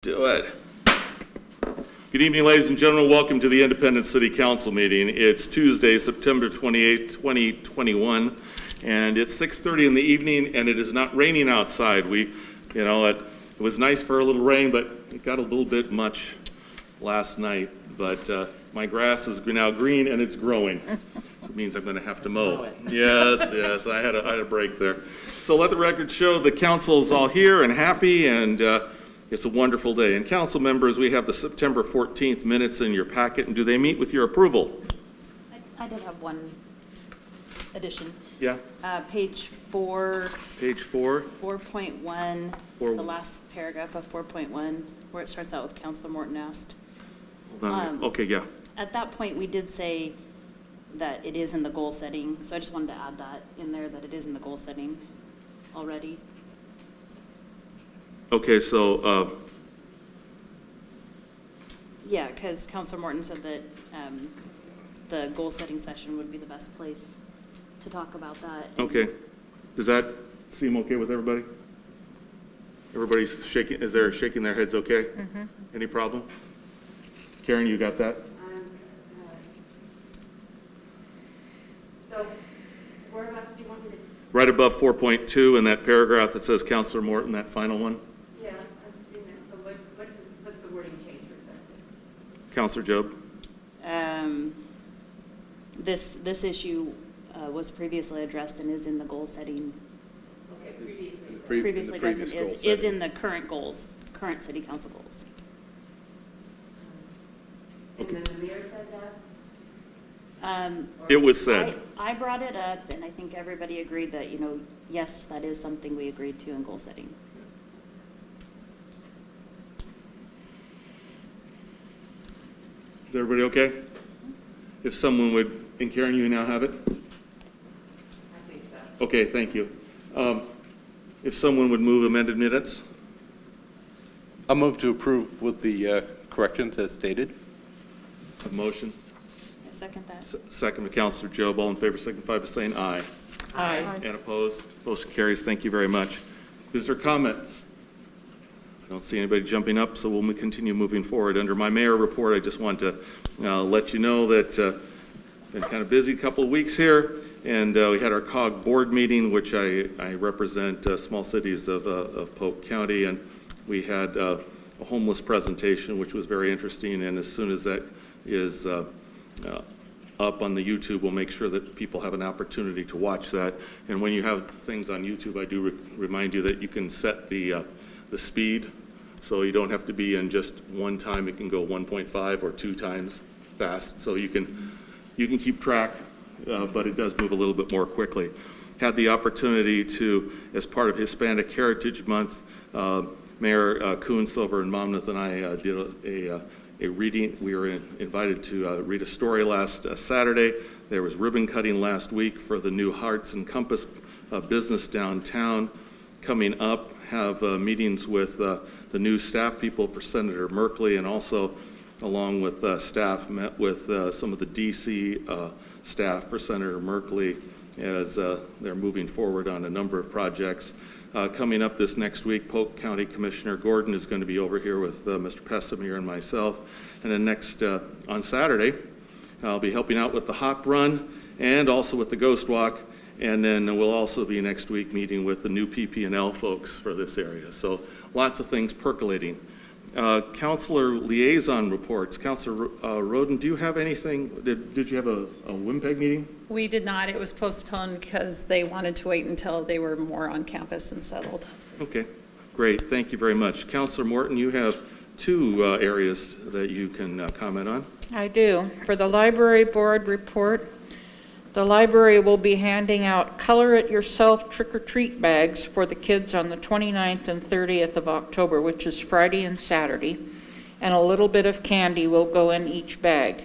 Do it. Good evening, ladies and gentlemen. Welcome to the Independent City Council meeting. It's Tuesday, September 28, 2021, and it's 6:30 in the evening, and it is not raining outside. It was nice for a little rain, but it got a little bit much last night. But my grass is now green, and it's growing. It means I'm going to have to mow. Yes, I had a break there. So let the record show the council is all here and happy, and it's a wonderful day. And council members, we have the September 14th minutes in your packet, and do they meet with your approval? I did have one addition. Yeah? Page 4. Page 4? 4.1, the last paragraph of 4.1, where it starts out with Councilor Morton asked. Hold on. Okay, yeah. At that point, we did say that it is in the goal setting, so I just wanted to add that in there, that it is in the goal setting already. Okay, so, Yeah, because Councilor Morton said that the goal setting session would be the best place to talk about that. okay. Does that seem okay with everybody? Everybody's shaking, shaking their heads okay? Mm-hmm. Any problem? Karen, you got that? So, whereabouts do you want me to? Right above 4.2 in that paragraph that says Councilor Morton, that final one. Yeah, I've seen that. So what's the wording change requested? Councilor Job? This issue was previously addressed and is in the goal setting. Okay, previously. Previously addressed previous and goal is setting. in the current goals, current city council goals. And then the mayor said that? It was said. I brought it up, and I think everybody agreed that, yes, that is something we agreed to in goal setting. Is everybody okay? If someone would, and Karen, you now have it? I think so. Okay, thank you. If someone would move amended minutes? I'll move to approve with the corrections as stated. A motion? I second that. Second to Councilor Job. All in favor signify by saying aye. Aye. And opposed? Motion carries. Thank you very much. Visitor comments? I don't see anybody jumping up, so we'll continue moving forward. Under my mayor report, I just want to let you know that been kind of busy couple of weeks here, and we had our COG board meeting, which I represent small cities of Polk County, and we had a homeless presentation, which was very interesting, and as soon as that is up on the YouTube, we'll make sure that people have an opportunity to watch that. And when you have things on YouTube, I do remind you that you can set the speed, so you don't have to be in just one time. It can go 1.5 or 2 times fast, so you can keep track, but it does move a little bit more quickly. Had the opportunity to, as part of Hispanic Heritage Month, Mayor Kuhn, Silver, and Monmouth and I did a reading. We were invited to read a story last Saturday. There was ribbon cutting last week for the new Hearts and Compass business downtown. Coming up, have meetings with the new staff people for Senator Merkley, and also along with staff met with some of the DC staff for Senator Merkley as they're moving forward on a number of projects. Coming up this next week, Polk County Commissioner Gordon is going to be over here with Mr. Pessamir and myself. And then next, on Saturday, I'll be helping out with the Hop Run and also with the Ghost Walk. And then we'll also be next week meeting with the new PP&L folks for this area. So lots of things percolating. Councilor liaison reports. Councilor Roden, do you have anything? Did you have a WIMPEG meeting? We did not. It was postponed because they wanted to wait until they were more on campus and settled. Okay, great. Thank you very much. Councilor Morton, you have 2 areas that you can comment on. I do. For the library board report, the library will be handing out color it yourself trick-or-treat bags for the kids on the 29th and 30th of October, which is Friday and Saturday, and a little bit of candy will go in each bag.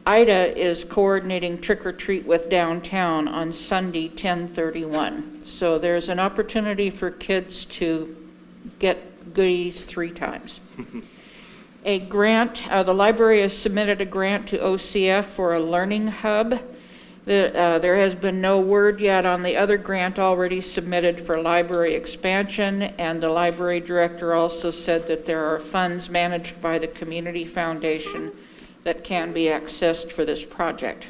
Ida is coordinating trick-or-treat with downtown on Sunday, 10/31. So there's an opportunity for kids to get goodies 3 times. A grant, the library has submitted a grant to OCF for a learning hub. There has been no word yet on the other grant already submitted for library expansion, and the library director also said that there are funds managed by the Community Foundation that can be accessed for this project.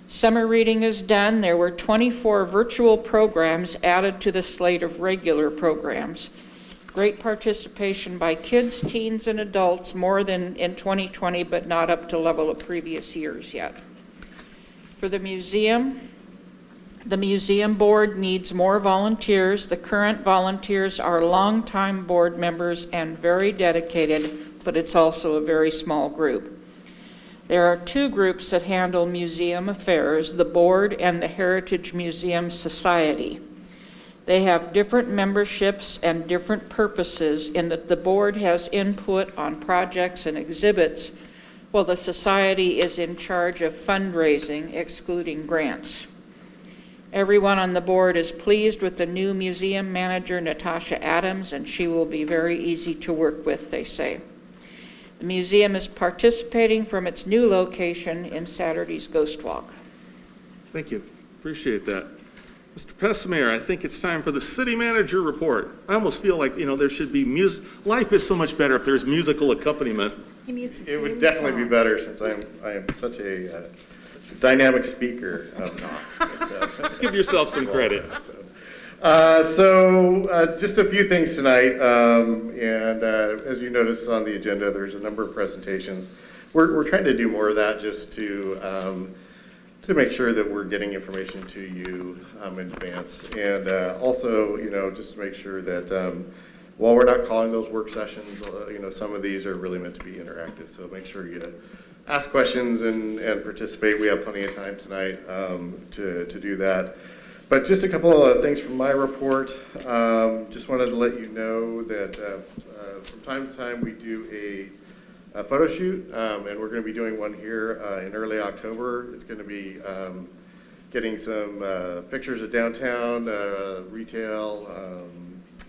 Summer reading is done. There were 24 virtual programs added to the slate of regular programs. Great participation by kids, teens, and adults, more than in 2020, but not up to level of previous years yet. For the museum board needs more volunteers. The current volunteers are longtime board members and very dedicated, but it's also a very small group. There are two groups that handle museum affairs, the board and the Heritage Museum Society. They have different memberships and different purposes in that the board has input on projects and exhibits, while the society is in charge of fundraising, excluding grants. Everyone on the board is pleased with the new museum manager, Natasha Adams, and she will be very easy to work with, they say. The museum is participating from its new location in Saturday's Ghost Walk. Thank you. Appreciate that. Mr. Pessmayer, I think it's time for the city manager report. I almost feel like, there should be music. Life is so much better if there's musical accompaniment. It would definitely be better since I am such a dynamic speaker of not. Give yourself some credit. Just a few things tonight, and as you notice on the agenda, there's a number of presentations. We're trying to do more of that just to make sure that we're getting information to you in advance, and also, just to make sure that while we're not calling those work sessions, some of these are really meant to be interactive. So make sure you ask questions and participate. We have plenty of time tonight to do that. But just a couple of things from my report. Just wanted to let you know that from time to time we do a photo shoot, and we're going to be doing one here in early October. It's going to be getting some pictures of downtown, retail,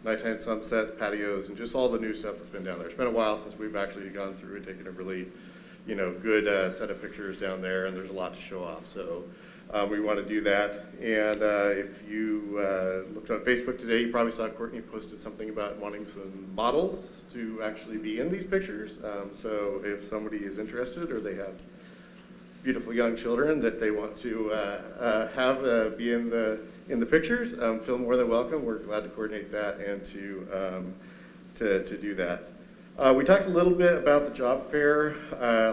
nighttime sunsets, patios, and just all the new stuff that's been down there. It's been a while since we've actually gone through and taken a really, good set of pictures down there, and there's a lot to show off. So we want to do that. And if you looked on Facebook today, you probably saw Courtney posted something about wanting some models to actually be in these pictures. So if somebody is interested or they have beautiful young children that they want to have be in the pictures, feel more than welcome. We're glad to coordinate that and to do that. We talked a little bit about the job fair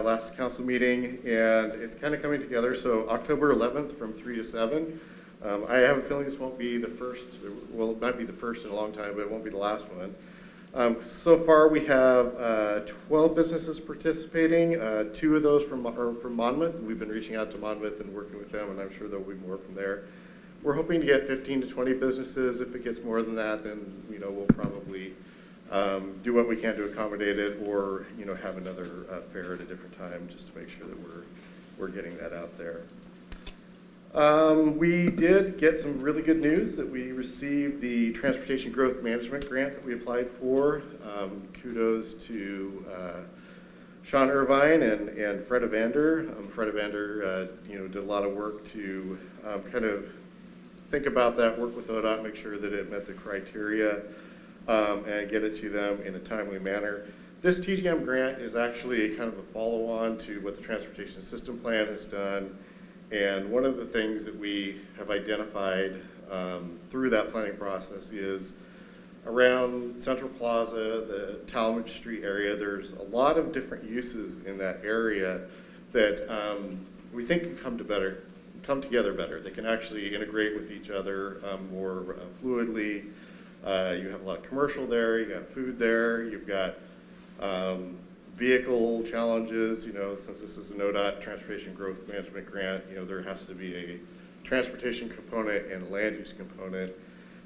last council meeting, and it's kind of coming together. So October 11th from 3 to 7. I have a feeling this won't be the first, well, it might be the first in a long time, but it won't be the last one. So far we have 12 businesses participating. 2 of those are from Monmouth. We've been reaching out to Monmouth and working with them, and I'm sure there'll be more from there. We're hoping to get 15 to 20 businesses. If it gets more than that, then we'll probably do what we can to accommodate it, or have another fair at a different time, just to make sure that we're getting that out there. We did get some really good news that we received the Transportation Growth Management Grant that we applied for. Kudos to Sean Irvine and Fred Evander. Fred Evander, did a lot of work to kind of think about that, work with ODOT, make sure that it met the criteria, and get it to them in a timely manner. This TGM grant is actually kind of a follow-on to what the Transportation System Plan has done. And one of the things that we have identified through that planning process is around Central Plaza, the Talmadge Street area, there's a lot of different uses in that area that we think can come together better. They can actually integrate with each other more fluidly. You have a lot of commercial there, you got food there, you've got vehicle challenges, since this is an ODOT Transportation Growth Management Grant, there has to be a transportation component and a land use component.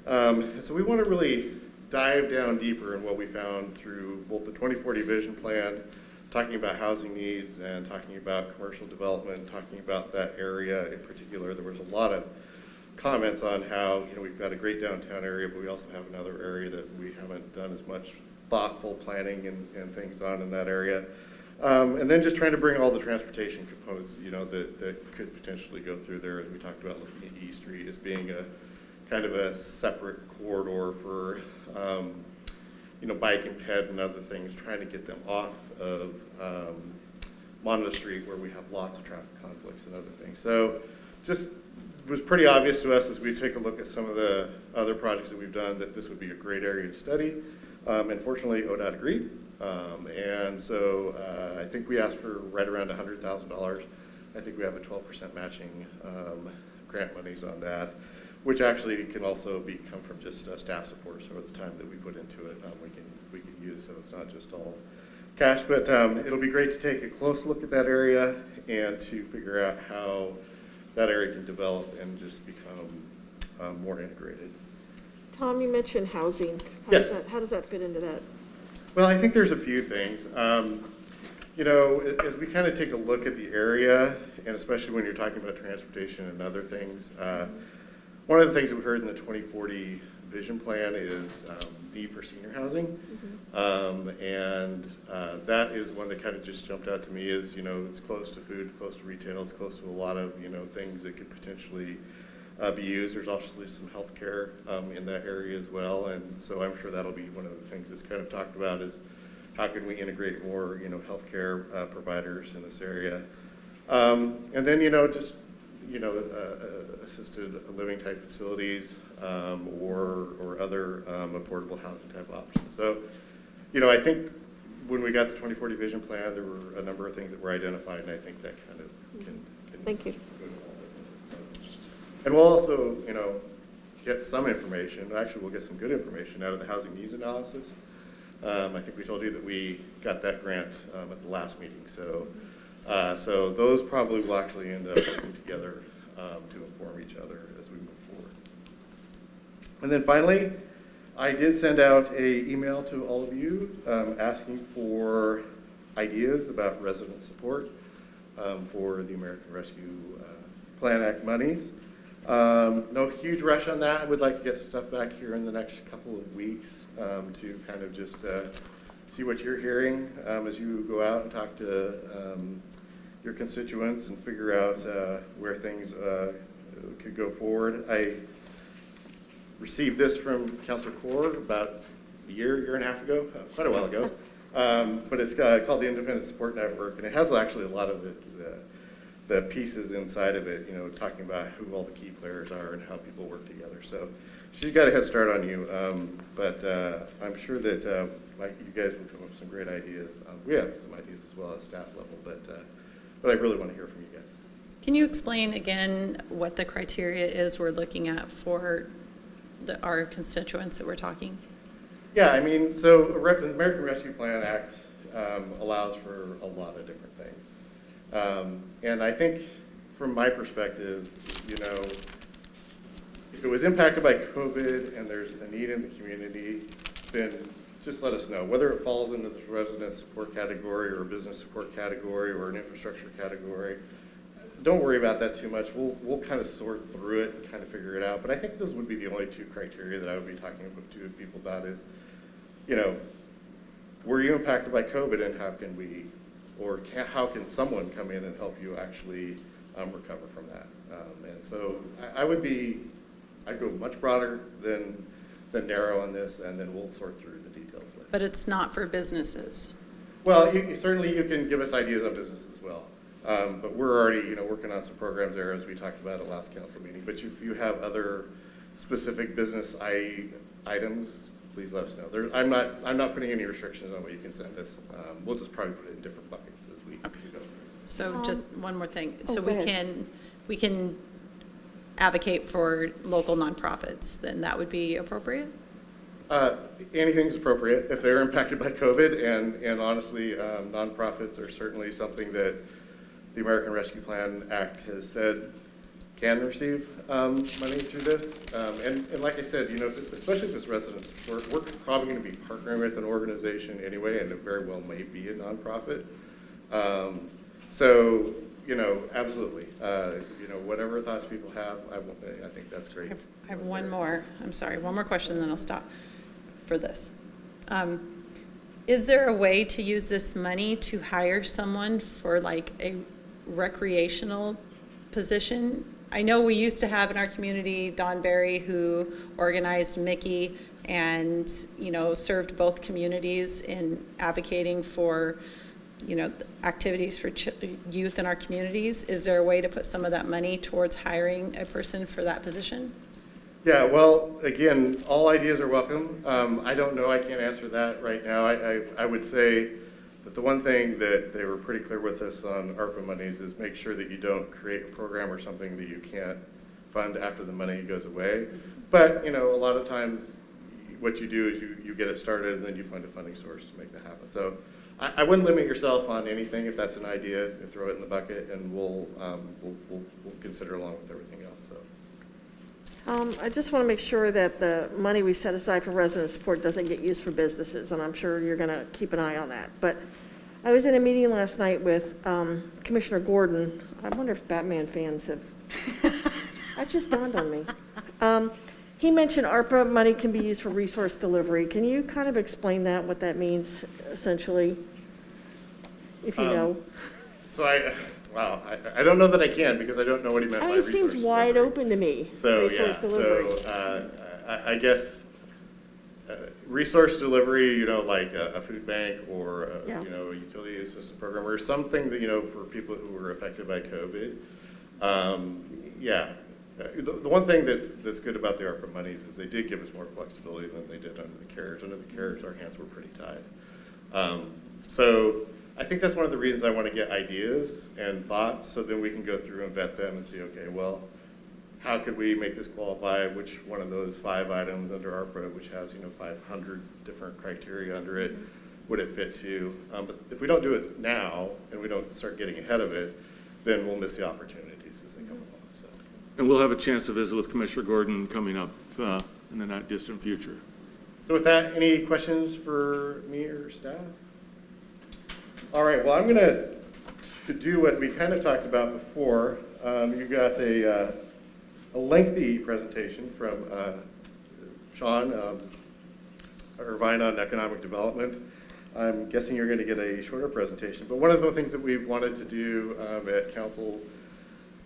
And so we want to really dive down deeper in what we found through both the 2040 Vision Plan, talking about housing needs and talking about commercial development, talking about that area in particular. There was a lot of comments on how, we've got a great downtown area, but we also have another area that we haven't done as much thoughtful planning and things on in that area. And then just trying to bring all the transportation components, that could potentially go through there, as we talked about looking at E Street as being a kind of a separate corridor for, bike and ped and other things, trying to get them off of Monmouth Street where we have lots of traffic conflicts and other things. So just was pretty obvious to us as we take a look at some of the other projects that we've done that this would be a great area to study. Unfortunately, ODOT agreed. And so I think we asked for right around $100,000. I think we have a 12% matching grant monies on that, which actually can also come from just staff support. So at the time that we put into it, we can use, so it's not just all cash. But it'll be great to take a close look at that area and to figure out how that area can develop and just become more integrated. Tom, you mentioned housing. Yes. How does that fit into that? Well, I think there's a few things. As we kind of take a look at the area, and especially when you're talking about transportation and other things, one of the things that we heard in the 2040 vision plan is need for senior housing. That is one that kind of just jumped out to me is, it's close to food, close to retail, it's close to a lot of, things that could potentially be used. There's obviously some healthcare in that area as well, and so I'm sure that'll be one of the things that's kind of talked about is how can we integrate more, healthcare providers in this area, and then assisted living type facilities or other affordable housing type options. So, I think when we got the 2040 vision plan, there were a number of things that were identified, and I think that kind of can Thank you. go to all of it. So, and we'll also, get some information. Actually, we'll get some good information out of the housing needs analysis. I think we told you that we got that grant at the last meeting. So those probably will actually end up working together to inform each other as we move forward. And then finally, I did send out an email to all of you asking for ideas about resident support for the American Rescue Plan Act monies. No huge rush on that. I would like to get stuff back here in the next couple of weeks to kind of just see what you're hearing as you go out and talk to your constituents and figure out where things could go forward. I received this from Councilor Kaur about a year and a half ago, quite a while ago. But it's called the Independent Support Network, and it has actually a lot of the pieces inside of it, talking about who all the key players are and how people work together. So she's got a head start on you, but I'm sure that you guys will come up with some great ideas. We have some ideas as well as staff level, but I really want to hear from you guys. Can you explain again what the criteria is we're looking at for our constituents that we're talking? Yeah, so the American Rescue Plan Act allows for a lot of different things. And I think from my perspective, if it was impacted by COVID and there's a need in the community, then just let us know. Whether it falls into the resident support category or a business support category or an infrastructure category, don't worry about that too much. We'll kind of sort through it and kind of figure it out. But I think those would be the only two criteria that I would be talking to people about is, were you impacted by COVID and how can we, or how can someone come in and help you actually recover from that? And so I'd go much broader than narrow on this, and then we'll sort through the details later. But it's not for businesses. Well, certainly you can give us ideas on business as well. But we're already, working on some programs there as we talked about at last council meeting. But if you have other specific business items, please let us know. I'm not putting any restrictions on what you can send us. We'll just probably put it in different buckets as we go. So just one more thing. Oh, So go ahead. we can advocate for local nonprofits, then that would be appropriate? Anything's appropriate if they're impacted by COVID, and honestly, nonprofits are certainly something that the American Rescue Plan Act has said can receive money through this. And like I said, especially if it's resident support, we're probably going to be partnering with an organization anyway, and it very well may be a nonprofit. So, absolutely. Whatever thoughts people have, I think that's great. I have one more, I'm sorry, one more question, then I'll stop for this. Is there a way to use this money to hire someone for like a recreational position? I know we used to have in our community Don Berry, who organized Mickey and, served both communities in advocating for, activities for youth in our communities. Is there a way to put some of that money towards hiring a person for that position? Yeah, well, again, all ideas are welcome. I don't know, I can't answer that right now. I would say that the one thing that they were pretty clear with us on ARPA monies is make sure that you don't create a program or something that you can't fund after the money goes away. But, a lot of times what you do is you get it started and then you find a funding source to make that happen. So I wouldn't limit yourself on anything. If that's an idea, you throw it in the bucket and we'll consider along with everything else, so. I just want to make sure that the money we set aside for resident support doesn't get used for businesses, and I'm sure you're going to keep an eye on that. But I was in a meeting last night with Commissioner Gordon. I wonder if Batman fans have, that just dawned on me. He mentioned ARPA money can be used for resource delivery. Can you kind of explain that, what that means essentially, if you know? So I don't know that I can because I don't know what he meant by It resource seems wide delivery. open to me, So, resource delivery. I guess resource delivery, like a food bank or, Yeah. a utility assistance program or something that, for people who were affected by COVID. The one thing that's good about the ARPA monies is they did give us more flexibility than they did under the CARES. Under the CARES, our hands were pretty tied. So I think that's one of the reasons I want to get ideas and thoughts so then we can go through and vet them and see, okay, well, how could we make this qualify? Which one of those 5 items under ARPA, which has, 500 different criteria under it, would it fit to? But if we don't do it now and we don't start getting ahead of it, then we'll miss the opportunities as they come along. So. And we'll have a chance to visit with Commissioner Gordon coming up in the not distant future. So with that, any questions for me or staff? All right, well, I'm going to do what we kind of talked about before. You got a lengthy presentation from Sean Irvine on economic development. I'm guessing you're going to get a shorter presentation, but one of the things that we've wanted to do at council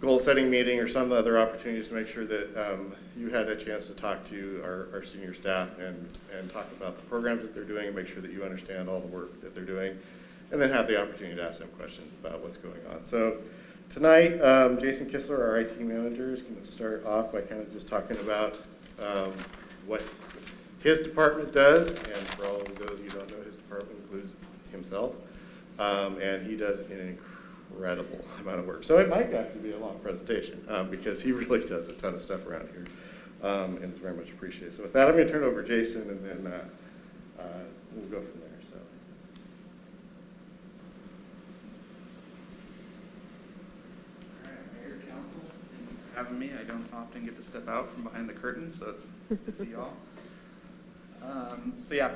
goal setting meeting or some other opportunities to make sure that you had a chance to talk to our senior staff and talk about the programs that they're doing and make sure that you understand all the work that they're doing, and then have the opportunity to ask them questions about what's going on. So tonight, Jason Kistler, our IT manager, is going to start off by kind of just talking about what his department does, and for all of those who don't know, his department includes himself, and he does an incredible amount of work. So it might actually be a long presentation because he really does a ton of stuff around here, and it's very much appreciated. So with that, I'm going to turn it over to Jason, and then we'll go from there. So. All right, Mayor, Council, thank you for having me. I don't often get to step out from behind the curtain, so it's good to see y'all.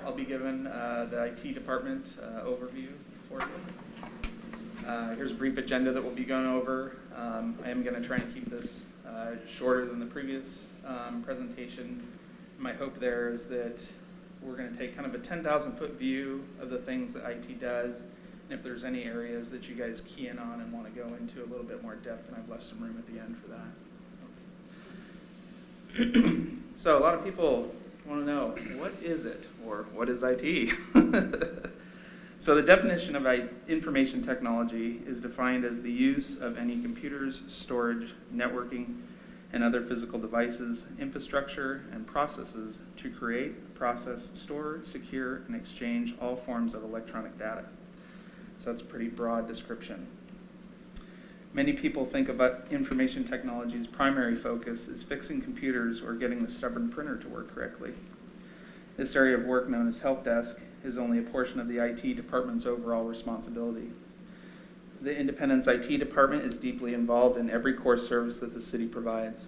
I'll be giving the IT department overview for you. Here's a brief agenda that we'll be going over. I am going to try and keep this shorter than the previous presentation. My hope there is that we're going to take kind of a 10,000-foot view of the things that IT does, and if there's any areas that you guys key in on and want to go into a little bit more depth, and I've left some room at the end for that. So a lot of people want to know, what is it, or what is IT? So the definition of information technology is defined as the use of any computers, storage, networking, and other physical devices, infrastructure, and processes to create, process, store, secure, and exchange all forms of electronic data. So that's a pretty broad description. Many people think of information technology's primary focus as fixing computers or getting the stubborn printer to work correctly. This area of work, known as help desk, is only a portion of the IT department's overall responsibility. The Independence IT department is deeply involved in every core service that the city provides.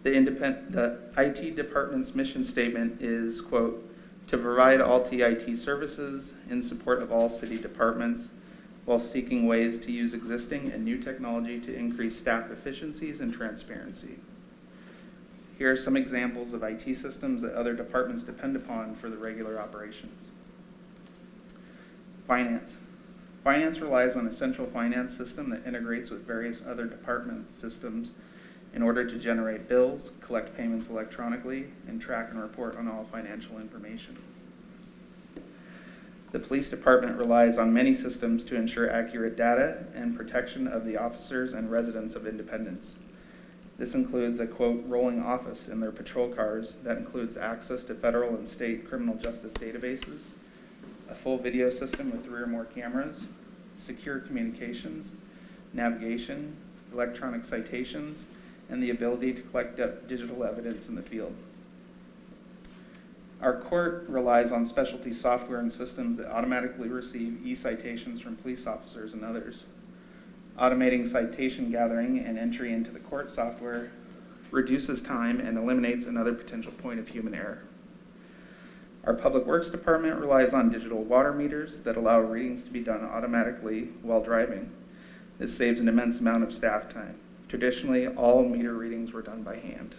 The IT department's mission statement is, quote, to provide all TIT services in support of all city departments while seeking ways to use existing and new technology to increase staff efficiencies and transparency. Here are some examples of IT systems that other departments depend upon for the regular operations. Finance. Finance relies on a central finance system that integrates with various other department systems in order to generate bills, collect payments electronically, and track and report on all financial information. The police department relies on many systems to ensure accurate data and protection of the officers and residents of Independence. This includes a, quote, rolling office in their patrol cars that includes access to federal and state criminal justice databases, a full video system with 3 or more cameras, secure communications, navigation, electronic citations, and the ability to collect digital evidence in the field. Our court relies on specialty software and systems that automatically receive e-citations from police officers and others. Automating citation gathering and entry into the court software reduces time and eliminates another potential point of human error. Our Public Works Department relies on digital water meters that allow readings to be done automatically while driving. This saves an immense amount of staff time. Traditionally, all meter readings were done by hand.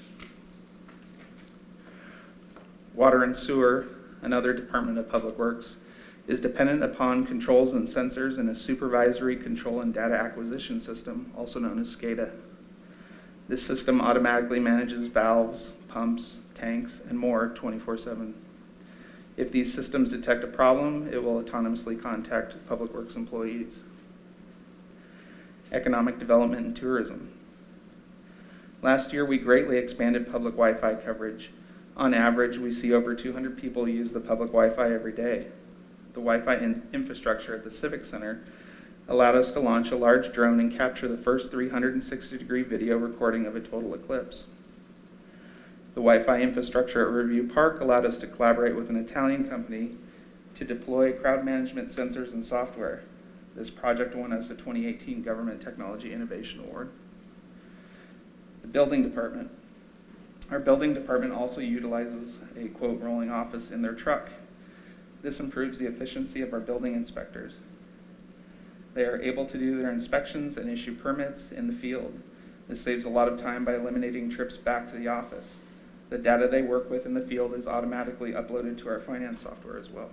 Water and Sewer, another department of Public Works, is dependent upon controls and sensors in a supervisory control and data acquisition system, also known as SCADA. This system automatically manages valves, pumps, tanks, and more 24/7. If these systems detect a problem, it will autonomously contact Public Works employees. Economic development and tourism. Last year, we greatly expanded public Wi-Fi coverage. On average, we see over 200 people use the public Wi-Fi every day. The Wi-Fi infrastructure at the Civic Center allowed us to launch a large drone and capture the first 360-degree video recording of a total eclipse. The Wi-Fi infrastructure at Review Park allowed us to collaborate with an Italian company to deploy crowd management sensors and software. This project won us a 2018 Government Technology Innovation Award. The building department. Our building department also utilizes a, quote, rolling office in their truck. This improves the efficiency of our building inspectors. They are able to do their inspections and issue permits in the field. This saves a lot of time by eliminating trips back to the office. The data they work with in the field is automatically uploaded to our finance software as well.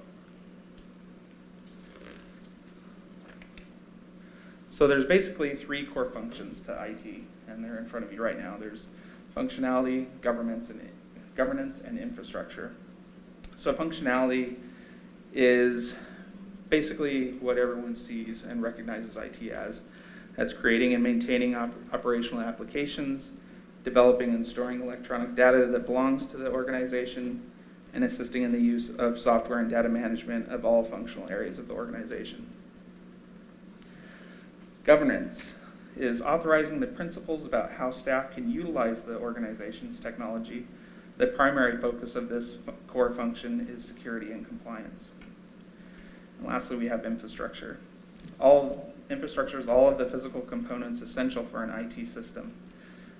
So there's basically 3 core functions to IT, and they're in front of you right now. There's functionality, governance, and infrastructure. So functionality is basically what everyone sees and recognizes IT as. That's creating and maintaining operational applications, developing and storing electronic data that belongs to the organization, and assisting in the use of software and data management of all functional areas of the organization. Governance is authorizing the principles about how staff can utilize the organization's technology. The primary focus of this core function is security and compliance. And lastly, we have infrastructure. Infrastructure is all of the physical components essential for an IT system.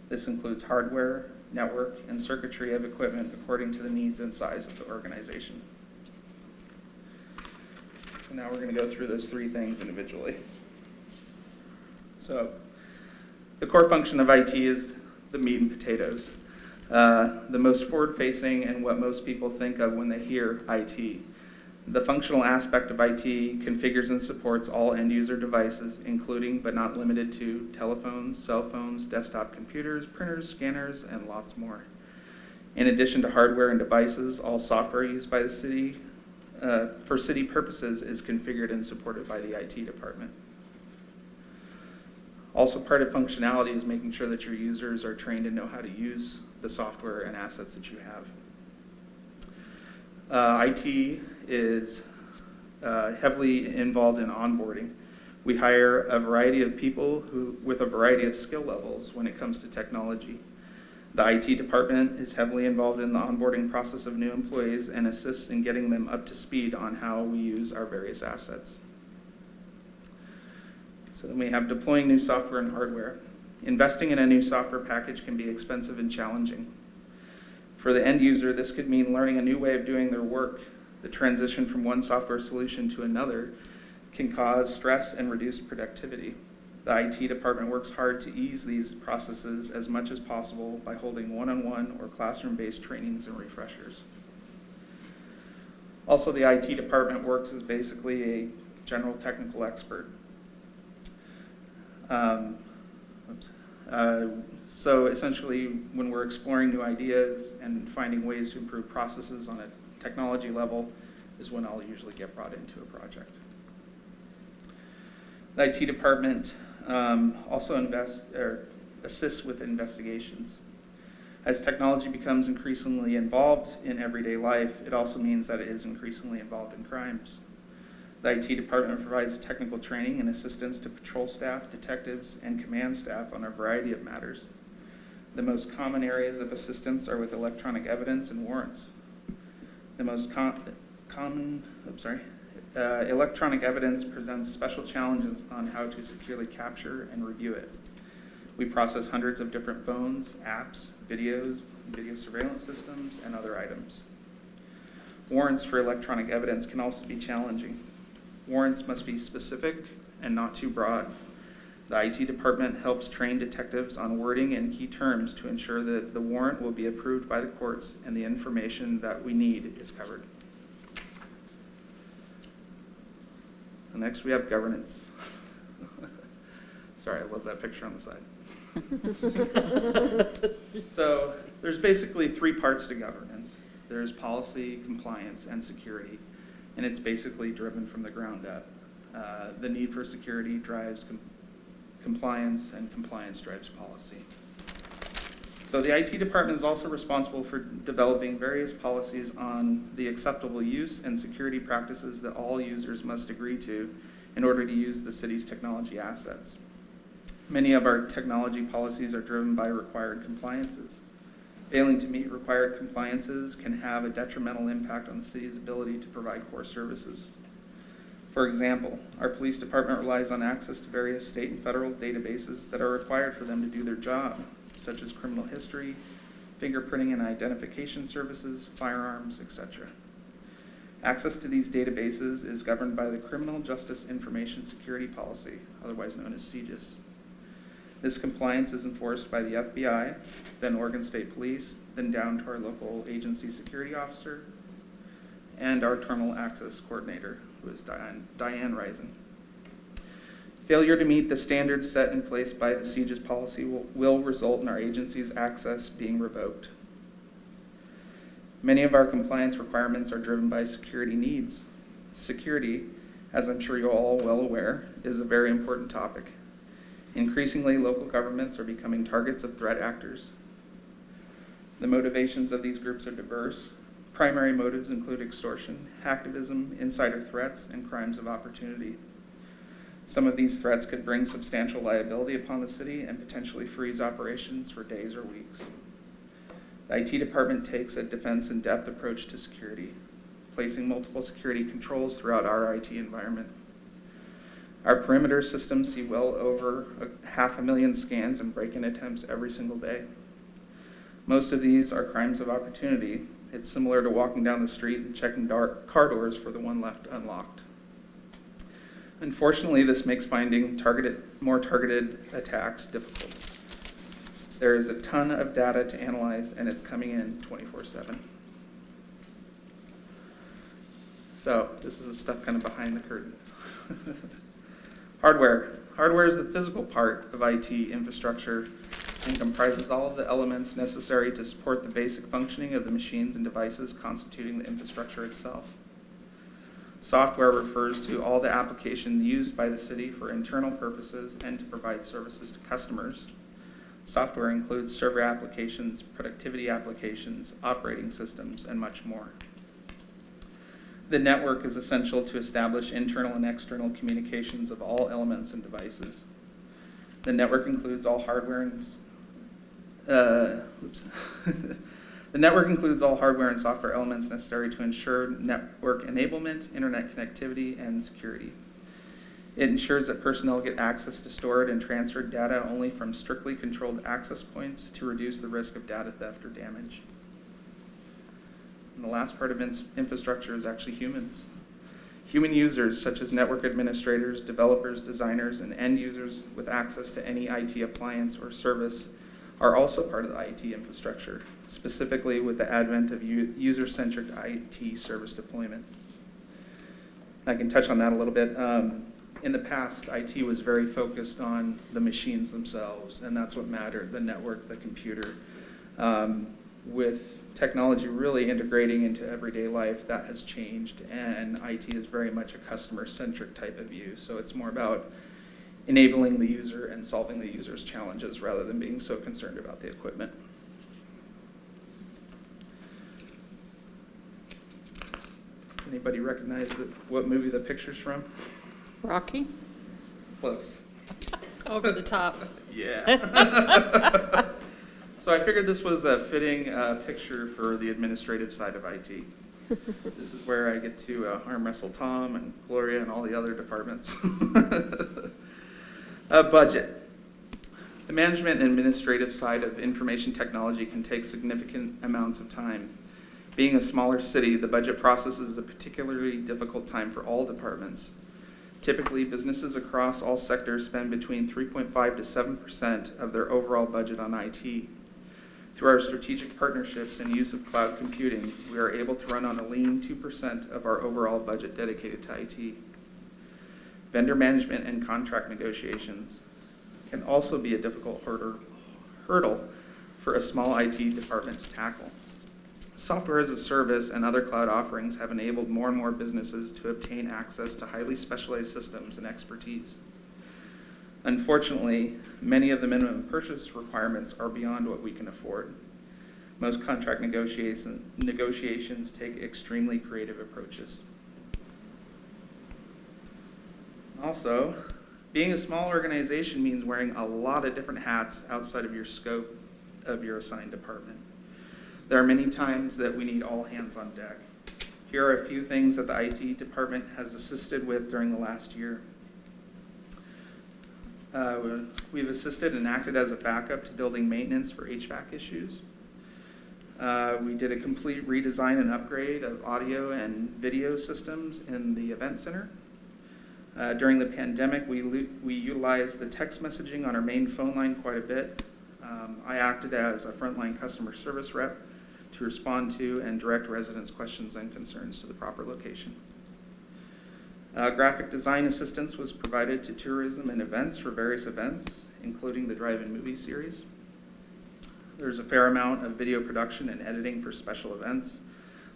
This includes hardware, network, and circuitry of equipment according to the needs and size of the organization. So now we're going to go through those 3 things individually. So the core function of IT is the meat and potatoes, the most forward-facing and what most people think of when they hear IT. The functional aspect of IT configures and supports all end-user devices, including but not limited to telephones, cell phones, desktop computers, printers, scanners, and lots more. In addition to hardware and devices, all software used by the city for city purposes is configured and supported by the IT department. Also, part of functionality is making sure that your users are trained and know how to use the software and assets that you have. IT is heavily involved in onboarding. We hire a variety of people with a variety of skill levels when it comes to technology. The IT department is heavily involved in the onboarding process of new employees and assists in getting them up to speed on how we use our various assets. So then we have deploying new software and hardware. Investing in a new software package can be expensive and challenging. For the end user, this could mean learning a new way of doing their work. The transition from one software solution to another can cause stress and reduced productivity. The IT department works hard to ease these processes as much as possible by holding one-on-one or classroom-based trainings and refreshers. Also, the IT department works as basically a general technical expert. Oops. So essentially, when we're exploring new ideas and finding ways to improve processes on a technology level is when I'll usually get brought into a project. The IT department also assists with investigations. As technology becomes increasingly involved in everyday life, it also means that it is increasingly involved in crimes. The IT department provides technical training and assistance to patrol staff, detectives, and command staff on a variety of matters. The most common areas of assistance are with electronic evidence and warrants. The most electronic evidence presents special challenges on how to securely capture and review it. We process hundreds of different phones, apps, videos, video surveillance systems, and other items. Warrants for electronic evidence can also be challenging. Warrants must be specific and not too broad. The IT department helps train detectives on wording and key terms to ensure that the warrant will be approved by the courts and the information that we need is covered. And next, we have governance. Sorry, I love that picture on the side. So there's basically three parts to governance. There's policy, compliance, and security. And it's basically driven from the ground up. The need for security drives compliance, and compliance drives policy. So the IT department is also responsible for developing various policies on the acceptable use and security practices that all users must agree to in order to use the city's technology assets. Many of our technology policies are driven by required compliances. Failing to meet required compliances can have a detrimental impact on the city's ability to provide core services. For example, our police department relies on access to various state and federal databases that are required for them to do their job, such as criminal history, fingerprinting and identification services, firearms, etc. Access to these databases is governed by the Criminal Justice Information Security Policy, otherwise known as CJIS. This compliance is enforced by the FBI, then Oregon State Police, then down to our local agency security officer, and our terminal access coordinator, who is Diane Risen. Failure to meet the standards set in place by the CJIS policy will result in our agency's access being revoked. Many of our compliance requirements are driven by security needs. Security, as I'm sure you're all well aware, is a very important topic. Increasingly, local governments are becoming targets of threat actors. The motivations of these groups are diverse. Primary motives include extortion, hacktivism, insider threats, and crimes of opportunity. Some of these threats could bring substantial liability upon the city and potentially freeze operations for days or weeks. The IT department takes a defense-in-depth approach to security, placing multiple security controls throughout our IT environment. Our perimeter systems see well over 500,000 scans and break-in attempts every single day. Most of these are crimes of opportunity. It's similar to walking down the street and checking car doors for the one left unlocked. Unfortunately, this makes finding more targeted attacks difficult. There is a ton of data to analyze, and it's coming in 24/7. So this is the stuff kind of behind the curtain. Hardware. Hardware is the physical part of IT infrastructure and comprises all of the elements necessary to support the basic functioning of the machines and devices constituting the infrastructure itself. Software refers to all the applications used by the city for internal purposes and to provide services to customers. Software includes server applications, productivity applications, operating systems, and much more. The network is essential to establish internal and external communications of all elements and devices. The network includes all hardware and the network includes all hardware and software elements necessary to ensure network enablement, internet connectivity, and security. It ensures that personnel get access to stored and transferred data only from strictly controlled access points to reduce the risk of data theft or damage. And the last part of infrastructure is actually humans. Human users, such as network administrators, developers, designers, and end users with access to any IT appliance or service, are also part of the IT infrastructure, specifically with the advent of user-centric IT service deployment. I can touch on that a little bit. In the past, IT was very focused on the machines themselves, and that's what mattered, the network, the computer. With technology really integrating into everyday life, that has changed, and IT is very much a customer-centric type of view. So it's more about enabling the user and solving the user's challenges rather than being so concerned about the equipment. Anybody recognize what movie the picture's from? Rocky? Close. Over the top. Yeah. So I figured this was a fitting picture for the administrative side of IT. This is where I get to arm wrestle Tom and Gloria and all the other departments. Budget. The management and administrative side of information technology can take significant amounts of time. Being a smaller city, the budget process is a particularly difficult time for all departments. Typically, businesses across all sectors spend between 3.5 to 7% of their overall budget on IT. Through our strategic partnerships and use of cloud computing, we are able to run on a lean 2% of our overall budget dedicated to IT. Vendor management and contract negotiations can also be a difficult hurdle for a small IT department to tackle. Software as a service and other cloud offerings have enabled more and more businesses to obtain access to highly specialized systems and expertise. Unfortunately, many of the minimum purchase requirements are beyond what we can afford. Most contract negotiations take extremely creative approaches. Also, being a small organization means wearing a lot of different hats outside of your scope of your assigned department. There are many times that we need all hands on deck. Here are a few things that the IT department has assisted with during the last year. We've assisted and acted as a backup to building maintenance for HVAC issues. We did a complete redesign and upgrade of audio and video systems in the event center. During the pandemic, we utilized the text messaging on our main phone line quite a bit. I acted as a frontline customer service rep to respond to and direct residents' questions and concerns to the proper location. Graphic design assistance was provided to tourism and events for various events, including the drive-in movie series. There's a fair amount of video production and editing for special events,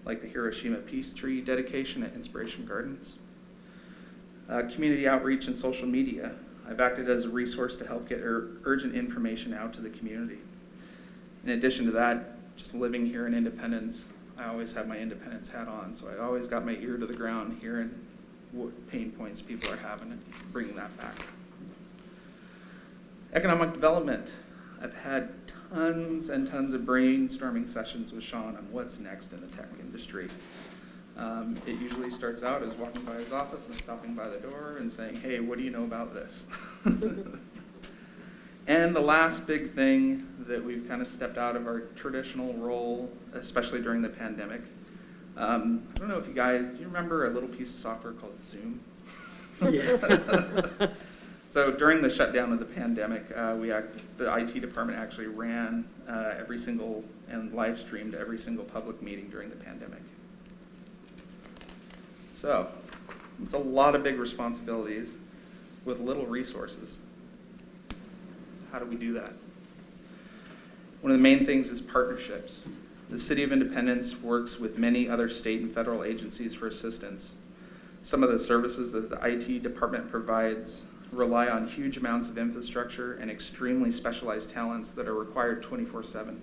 like the Hiroshima Peace Tree dedication at Inspiration Gardens. Community outreach and social media. I've acted as a resource to help get urgent information out to the community. In addition to that, just living here in Independence, I always have my Independence hat on, so I always got my ear to the ground hearing what pain points people are having and bringing that back. Economic development. I've had tons and tons of brainstorming sessions with Sean on what's next in the tech industry. It usually starts out as walking by his office and stopping by the door and saying, hey, what do you know about this? And the last big thing that we've kind of stepped out of our traditional role, especially during the pandemic. I don't know if you guys, do you remember a little piece of software called Zoom? Yeah. So during the shutdown of the pandemic, the IT department actually ran every single and live streamed every single public meeting during the pandemic. So it's a lot of big responsibilities with little resources. How do we do that? One of the main things is partnerships. The City of Independence works with many other state and federal agencies for assistance. Some of the services that the IT department provides rely on huge amounts of infrastructure and extremely specialized talents that are required 24/7.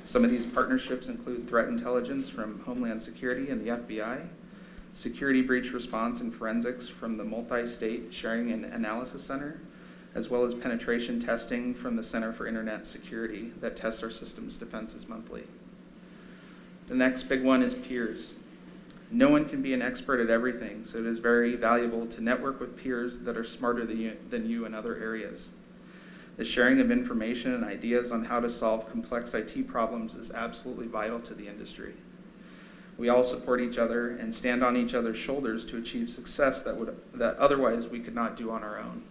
Some of these partnerships include threat intelligence from Homeland Security and the FBI, security breach response and forensics from the Multi-State Sharing and Analysis Center, as well as penetration testing from the Center for Internet Security that tests our systems defenses monthly. The next big one is peers. No one can be an expert at everything, so it is very valuable to network with peers that are smarter than you in other areas. The sharing of information and ideas on how to solve complex IT problems is absolutely vital to the industry. We all support each other and stand on each other's shoulders to achieve success that otherwise we could not do on our own.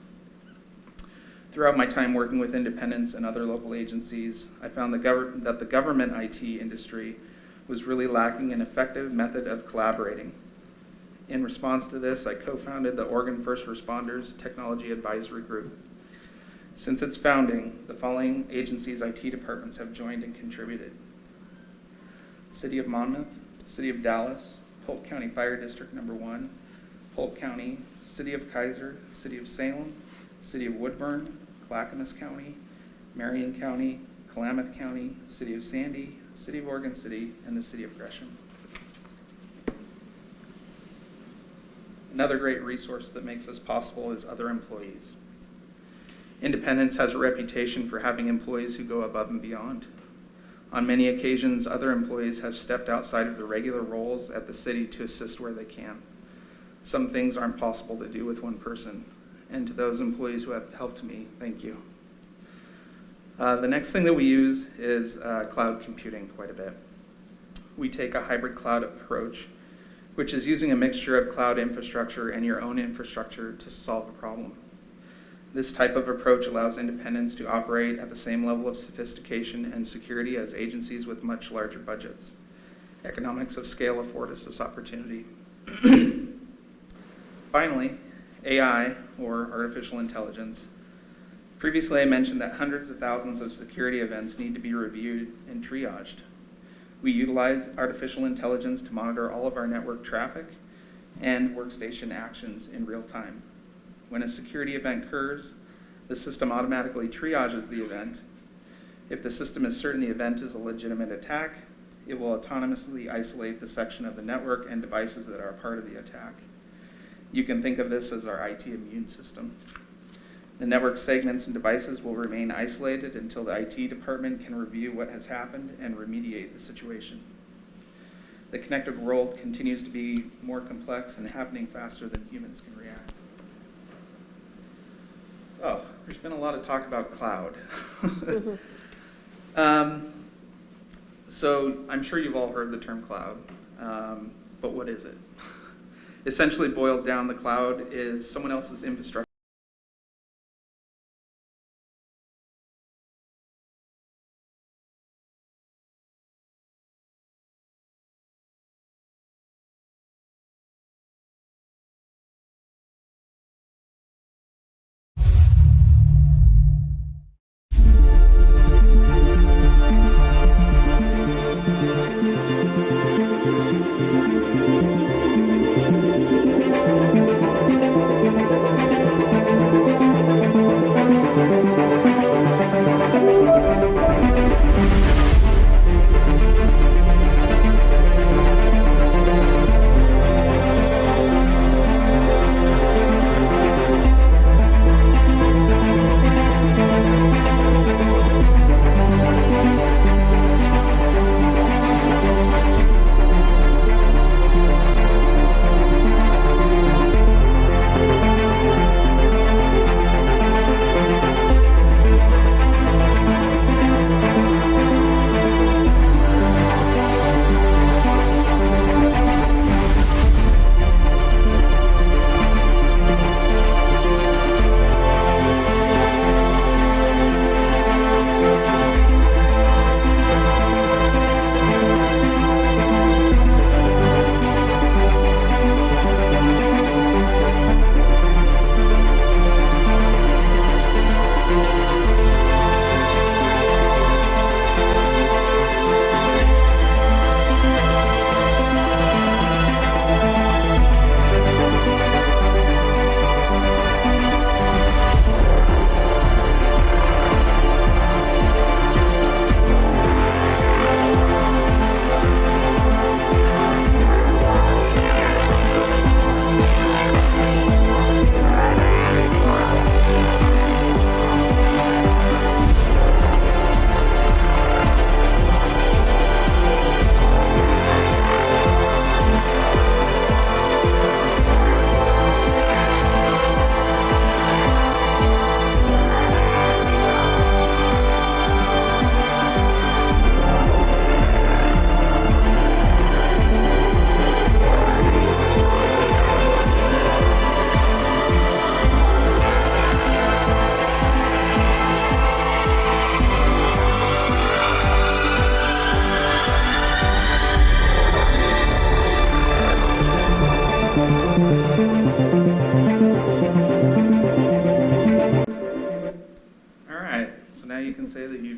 Throughout my time working with Independence and other local agencies, I found that the government IT industry was really lacking an effective method of collaborating. In response to this, I co-founded the Oregon First Responders Technology Advisory Group. Since its founding, the following agencies' IT departments have joined and contributed: City of Monmouth, City of Dallas, Polk County Fire District Number 1, Polk County, City of Kaiser, City of Salem, City of Woodburn, Clackamas County, Marion County, Klamath County, City of Sandy, City of Oregon City, and the City of Gresham. Another great resource that makes this possible is other employees. Independence has a reputation for having employees who go above and beyond. On many occasions, other employees have stepped outside of their regular roles at the city to assist where they can. Some things aren't possible to do with one person, and to those employees who have helped me, thank you. The next thing that we use is cloud computing quite a bit. We take a hybrid cloud approach, which is using a mixture of cloud infrastructure and your own infrastructure to solve a problem. This type of approach allows independents to operate at the same level of sophistication and security as agencies with much larger budgets. Economics of scale afford us this opportunity. Finally, AI, or artificial intelligence. Previously, I mentioned that hundreds of thousands of security events need to be reviewed and triaged. We utilize artificial intelligence to monitor all of our network traffic and workstation actions in real time. When a security event occurs, the system automatically triages the event. If the system is certain the event is a legitimate attack, it will autonomously isolate the section of the network and devices that are a part of the attack. You can think of this as our IT immune system. The network segments and devices will remain isolated until the IT department can review what has happened and remediate the situation. The connected world continues to be more complex and happening faster than humans can react. So, there's been a lot of talk about cloud. So, I'm sure you've all heard the term cloud, but what is it? Essentially boiled down, the cloud is someone else's infrastructure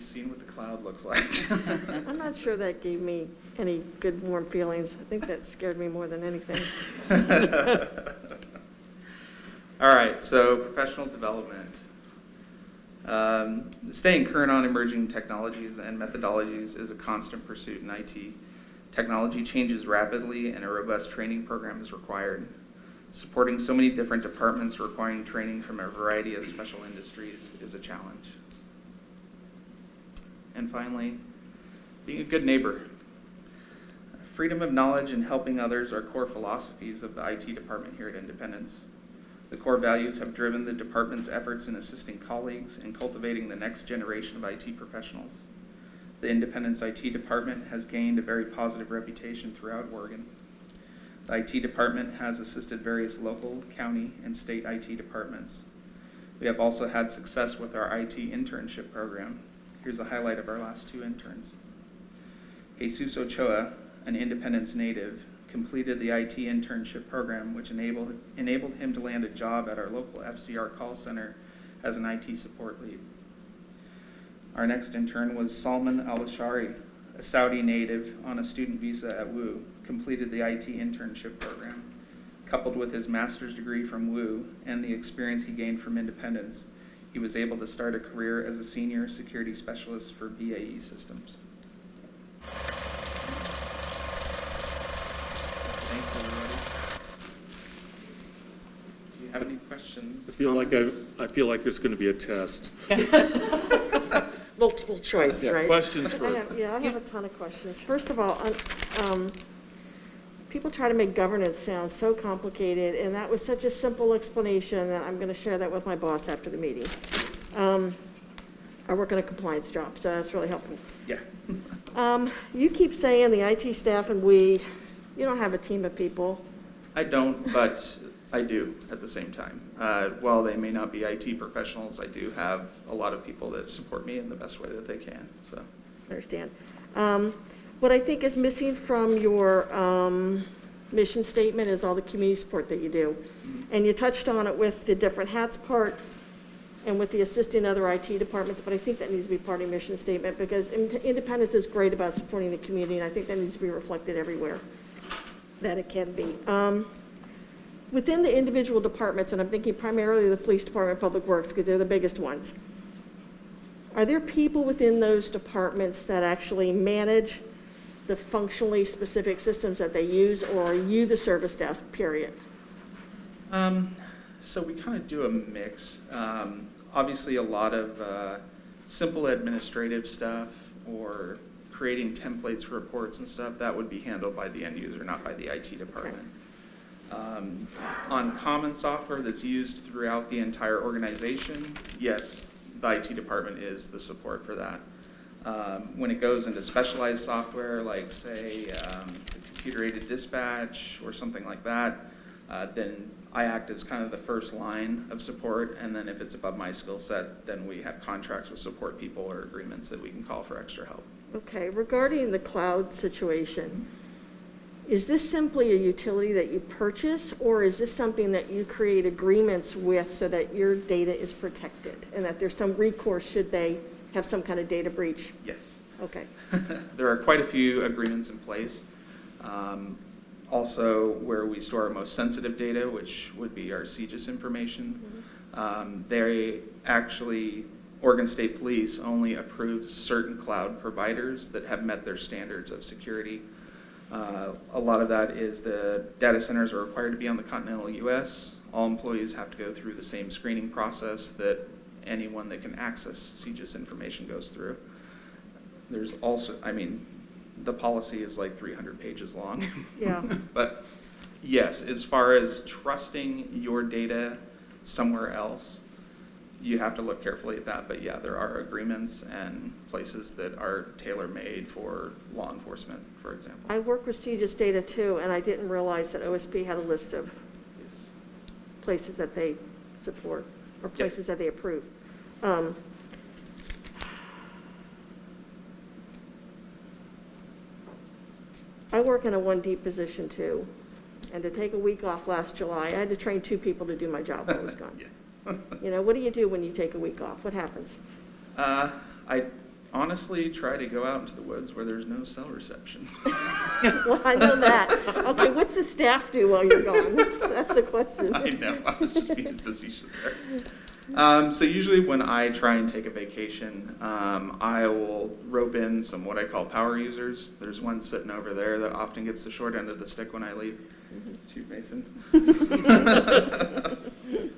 seen what the cloud looks like. I'm not sure that gave me any good, warm feelings. I think that scared me more than anything. All right, so professional development. Staying current on emerging technologies and methodologies is a constant pursuit in IT. Technology changes rapidly and a robust training program is required. Supporting so many different departments requiring training from a variety of special industries is a challenge. And finally, being a good neighbor. Freedom of knowledge and helping others are core philosophies of the IT department here at Independence. The core values have driven the department's efforts in assisting colleagues and cultivating the next generation of IT professionals. The Independence IT department has gained a very positive reputation throughout Oregon. The IT department has assisted various local, county, and state IT departments. We have also had success with our IT internship program. Here's a highlight of our last 2 interns. Jesus Ochoa, an Independence native, completed the IT internship program, which enabled him to land a job at our local FCR call center as an IT support lead. Our next intern was Salman Al-Ashari, a Saudi native on a student visa at WU, completed the IT internship program. Coupled with his master's degree from WU and the experience he gained from Independence, he was able to start a career as a senior security specialist for BAE Systems. Thanks, everybody. Do you have any questions? I feel like there's going to be a test. Multiple choice, right? Questions for, I have a ton of questions. First of all, people try to make governance sound so complicated, and that was such a simple explanation that I'm going to share that with my boss after the meeting. I work in a compliance job, so that's really helpful. Yeah. You keep saying the IT staff and you don't have a team of people. I don't, but I do at the same time. While they may not be IT professionals, I do have a lot of people that support me in the best way that they can. So, I understand. What I think is missing from your mission statement is all the community support that you do. And you touched on it with the different hats part and with the assisting other IT departments, but I think that needs to be part of your mission statement because Independence is great about supporting the community, and I think that needs to be reflected everywhere that it can be. Within the individual departments, and I'm thinking primarily the police department, public works, because they're the biggest ones, are there people within those departments that actually manage the functionally specific systems that they use, or are you the service desk, period? so we kind of do a mix. Obviously, a lot of simple administrative stuff or creating templates for reports and stuff, that would be handled by the end user, not by the IT department. On common software that's used throughout the entire organization, yes, the IT department is the support for that. When it goes into specialized software, like say computer-aided dispatch or something like that, then I act as kind of the first line of support, and then if it's above my skill set, then we have contracts with support people or agreements that we can call for extra help. Okay, regarding the cloud situation, is this simply a utility that you purchase, or is this something that you create agreements with so that your data is protected and that there's some recourse should they have some kind of data breach? Yes. Okay. There are quite a few agreements in place. Also, where we store our most sensitive data, which would be our CGIS information, they actually, Oregon State Police only approves certain cloud providers that have met their standards of security. A lot of that is the data centers are required to be on the continental U.S. All employees have to go through the same screening process that anyone that can access CGIS information goes through. There's also, I mean, the policy is like 300 pages long. Yeah. But yes, as far as trusting your data somewhere else, you have to look carefully at that. But yeah, there are agreements and places that are tailor-made for law enforcement, for example. I work with CGIS data too, and I didn't realize that OSP had a list of Yes. places that they support or Yep. places that they approve. I work in a 1D position too, and to take a week off last July, I had to train 2 people to do my job while I was gone. Yeah. You know, what do you do when you take a week off? What happens? I honestly try to go out into the woods where there's no cell reception. Well, I know that. Okay, what's the staff do while you're gone? That's the question. I know, I was just being facetious there. So usually when I try and take a vacation, I will rope in some what I call power users. There's one sitting over there that often gets the short end of the stick when I leave. Chief Mason.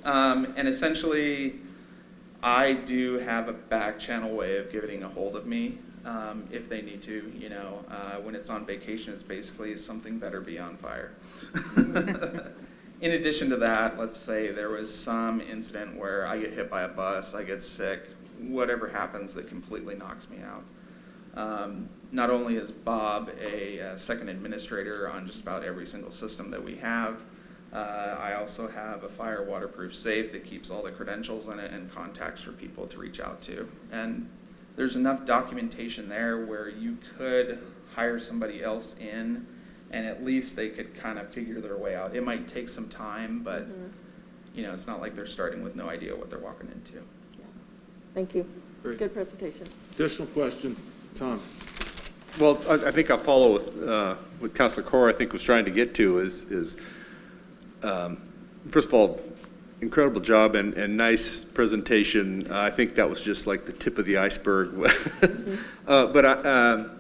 And essentially, I do have a back channel way of getting a hold of me if they need to. You know, when it's on vacation, it's basically something better be on fire. In addition to that, let's say there was some incident where I get hit by a bus, I get sick, whatever happens that completely knocks me out. Not only is Bob a second administrator on just about every single system that we have, I also have a fire waterproof safe that keeps all the credentials in it and contacts for people to reach out to. And there's enough documentation there where you could hire somebody else in and at least they could kind of figure their way out. It might take some time, but you know, it's not like they're starting with no idea what they're walking into. Thank you. Great. Good presentation. Additional questions? Tom? Well, I think I'll follow with what Councilor Corr, I think, was trying to get to is first of all, incredible job and nice presentation. I think that was just like the tip of the iceberg. But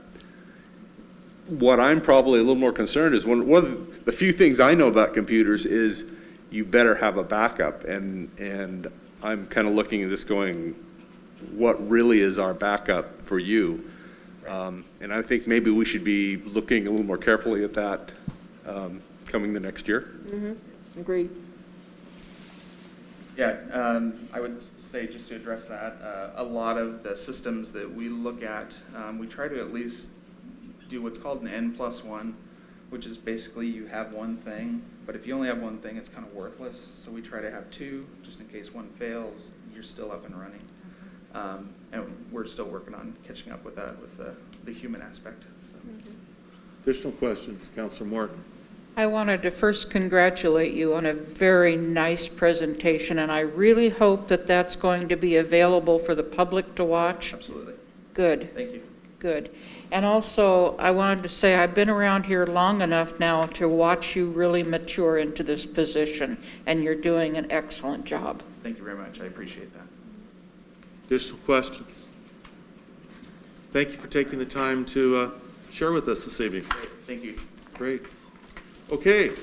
what I'm probably a little more concerned is one of the few things I know about computers is you better have a backup. And I'm kind of looking at this going, what really is our backup for you? And I think maybe we should be looking a little more carefully at that coming the next year. Agreed. Yeah, I would say just to address that, a lot of the systems that we look at, we try to at least do what's called an N+1, which is basically you have one thing, but if you only have one thing, it's kind of worthless. So we try to have two, just in case one fails, you're still up and running. And we're still working on catching up with that, with the human aspect. So. Additional questions? Councilor Morton? I wanted to first congratulate you on a very nice presentation, and I really hope that that's going to be available for the public to watch. Absolutely. Good. Thank you. Good. And also, I wanted to say I've been around here long enough now to watch you really mature into this position, and you're doing an excellent job. Thank you very much. I appreciate that. Additional questions? Thank you for taking the time to share with us this evening. Great. Thank you. Great. Okay. I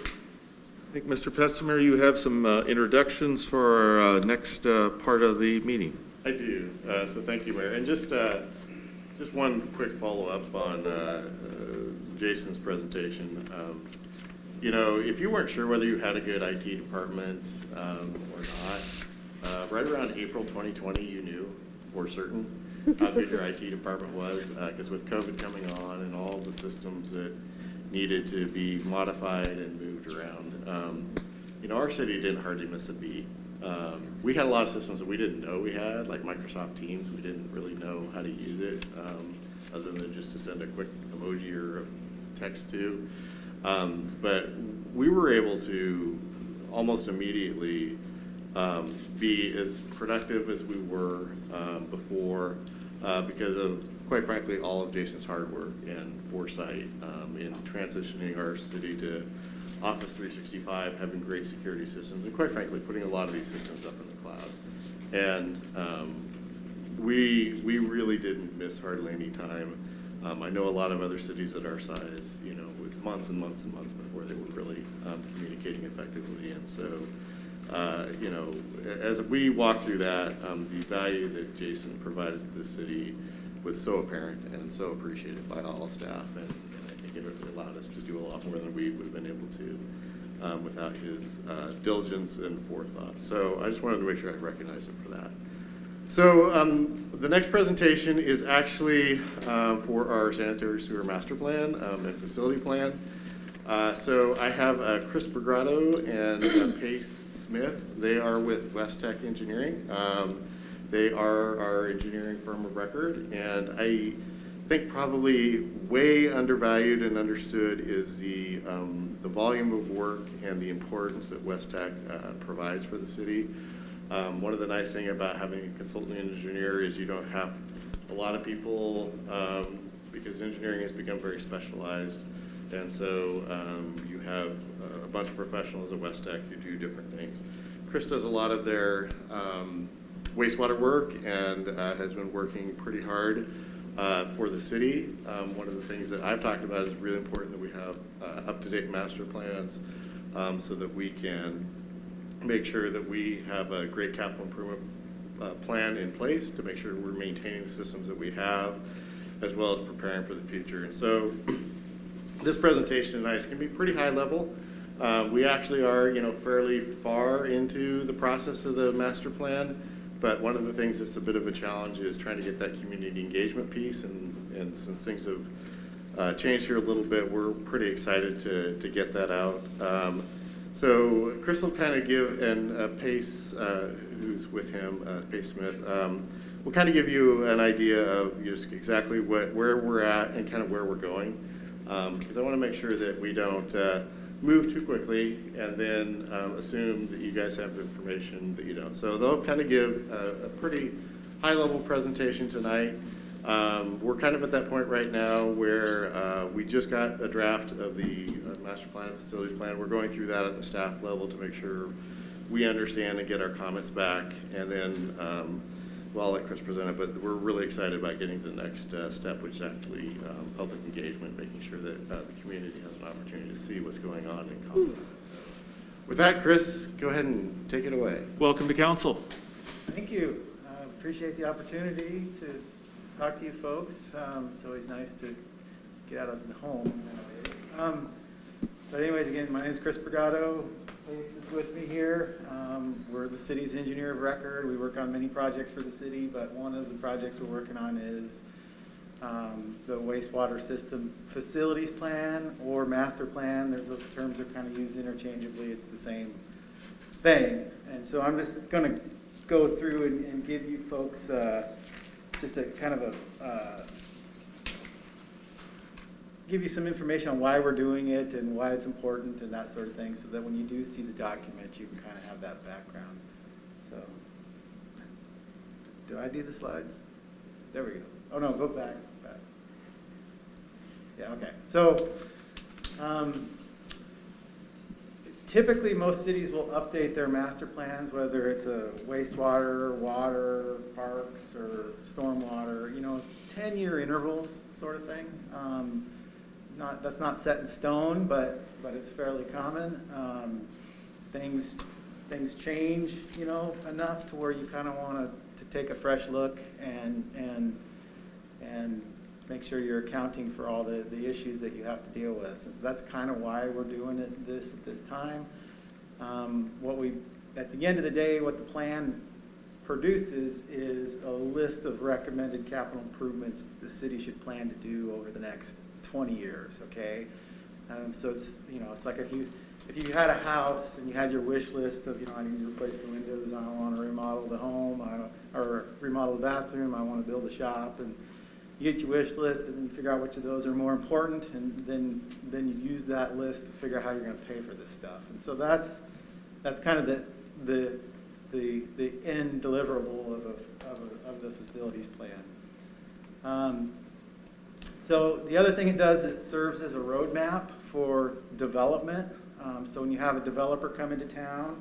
think, Mr. Pessemer, you have some introductions for our next part of the meeting. I do. So thank you, Mayor. And just one quick follow-up on Jason's presentation. You know, if you weren't sure whether you had a good IT department or not, right around April 2020, you knew for certain how good your IT department was, because with COVID coming on and all the systems that needed to be modified and moved around, you know, our city didn't hardly miss a beat. We had a lot of systems that we didn't know we had, like Microsoft Teams. We didn't really know how to use it, other than just to send a quick emoji or a text to. But we were able to almost immediately be as productive as we were before because of, quite frankly, all of Jason's hard work and foresight in transitioning our city to Office 365, having great security systems, and quite frankly, putting a lot of these systems up in the cloud. And we really didn't miss hardly any time. I know a lot of other cities at our size, you know, it was months and months and months before they were really communicating effectively. And so, you know, as we walked through that, the value that Jason provided to the city was so apparent and so appreciated by all staff. And I think it allowed us to do a lot more than we would have been able to without his diligence and forethought. So I just wanted to make sure I recognized him for that. So the next presentation is actually for our sanitary sewer master plan and facility plan. So I have Chris Bergrado and Pace Smith. They are with West Tech Engineering. They are our engineering firm of record, and I think probably way undervalued and understood is the volume of work and the importance that West Tech provides for the city. One of the nice things about having a consulting engineer is you don't have a lot of people, because engineering has become very specialized, and so you have a bunch of professionals at West Tech who do different things. Chris does a lot of their wastewater work and has been working pretty hard for the city. One of the things that I've talked about is really important that we have up-to-date master plans so that we can make sure that we have a great capital improvement plan in place to make sure we're maintaining the systems that we have, as well as preparing for the future. And so this presentation tonight is going to be pretty high level. We actually are, fairly far into the process of the master plan, but one of the things that's a bit of a challenge is trying to get that community engagement piece, and since things have changed here a little bit, we're pretty excited to get that out. So Chris will kind of give, and Pace, who's with him, Pace Smith, will kind of give you an idea of just exactly where we're at and kind of where we're going, because I want to make sure that we don't move too quickly and then assume that you guys have the information that you don't. So they'll kind of give a pretty high-level presentation tonight. We're kind of at that point right now where we just got a draft of the master plan and facilities plan. We're going through that at the staff level to make sure we understand and get our comments back. And then, well, I'll let Chris present it, but we're really excited about getting to the next step, which is actually public engagement, making sure that the community has an opportunity to see what's going on and comment. With that, Chris, go ahead and take it away. Welcome to council. Thank you. I appreciate the opportunity to talk to you folks. It's always nice to get out of the home nowadays. But anyways, again, my name is Chris Brigado. Pace is with me here. We're the city's engineer of record. We work on many projects for the city, but one of the projects we're working on is the wastewater system facilities plan or master plan. Those terms are kind of used interchangeably. It's the same thing. And so I'm just going to go through and give you folks just a kind of give you some information on why we're doing it and why it's important and that sort of thing, so that when you do see the document, you can kind of have that background. So, do I do the slides? There we go. Oh no, go back. Yeah, okay. So, typically most cities will update their master plans, whether it's a wastewater, water, parks, or stormwater, 10-year intervals sort of thing. That's not set in stone, but it's fairly common. Things change, enough to where you kind of want to take a fresh look and make sure you're accounting for all the issues that you have to deal with. So that's kind of why we're doing it at this time. At the end of the day, what the plan produces is a list of recommended capital improvements the city should plan to do over the next 20 years, okay? So it's, it's like if you had a house and you had your wish list of, I need to replace the windows, I want to remodel the home, or remodel the bathroom, I want to build a shop, and you get your wish list and you figure out which of those are more important, and then you use that list to figure out how you're going to pay for this stuff. And so that's kind of the end deliverable of the facilities plan. So the other thing it does, it serves as a roadmap for development. So when you have a developer come into town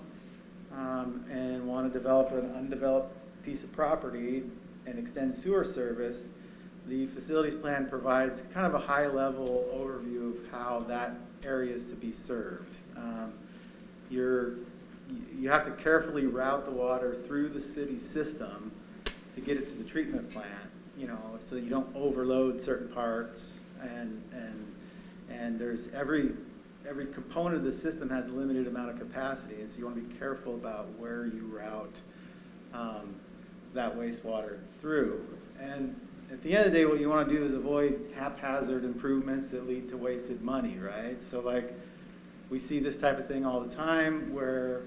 and want to develop an undeveloped piece of property and extend sewer service, the facilities plan provides kind of a high-level overview of how that area is to be served. You have to carefully route the water through the city system to get it to the treatment plant, so you don't overload certain parts, and there's every component of the system has a limited amount of capacity, and so you want to be careful about where you route that wastewater through. And at the end of the day, what you want to do is avoid haphazard improvements that lead to wasted money, right? So like, we see this type of thing all the time where,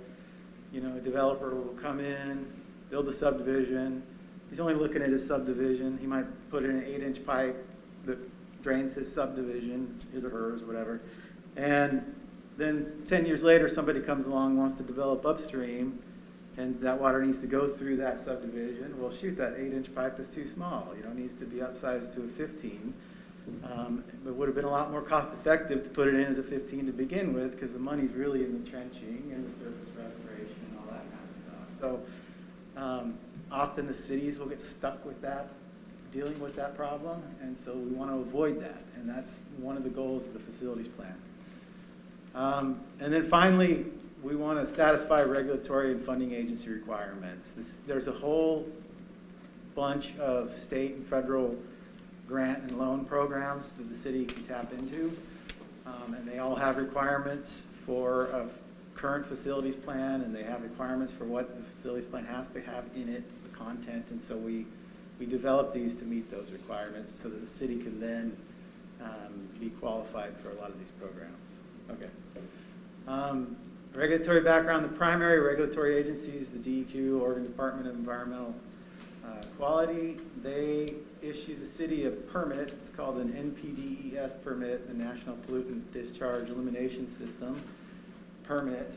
a developer will come in, build a subdivision. He's only looking at his subdivision. He might put in an 8-inch pipe that drains his subdivision, his or hers, whatever. And then 10 years later, somebody comes along and wants to develop upstream, and that water needs to go through that subdivision, well, shoot, that 8-inch pipe is too small, you know, it needs to be upsized to a 15. It would have been a lot more cost-effective to put it in as a 15 to begin with, because the money's really in the trenching and the surface restoration and all that kind of stuff. So often the cities will get stuck with that, dealing with that problem, and so we want to avoid that, and that's one of the goals of the facilities plan. And then finally, we want to satisfy regulatory and funding agency requirements. There's a whole bunch of state and federal grant and loan programs that the city can tap into, and they all have requirements for a current facilities plan, and they have requirements for what the facilities plan has to have in it, the content, and so we develop these to meet those requirements so that the city can then be qualified for a lot of these programs. Okay. Regulatory background, the primary regulatory agencies, the DEQ, Oregon Department of Environmental Quality, they issue the city a permit. It's called an NPDES permit, the National Pollutant Discharge Elimination System permit.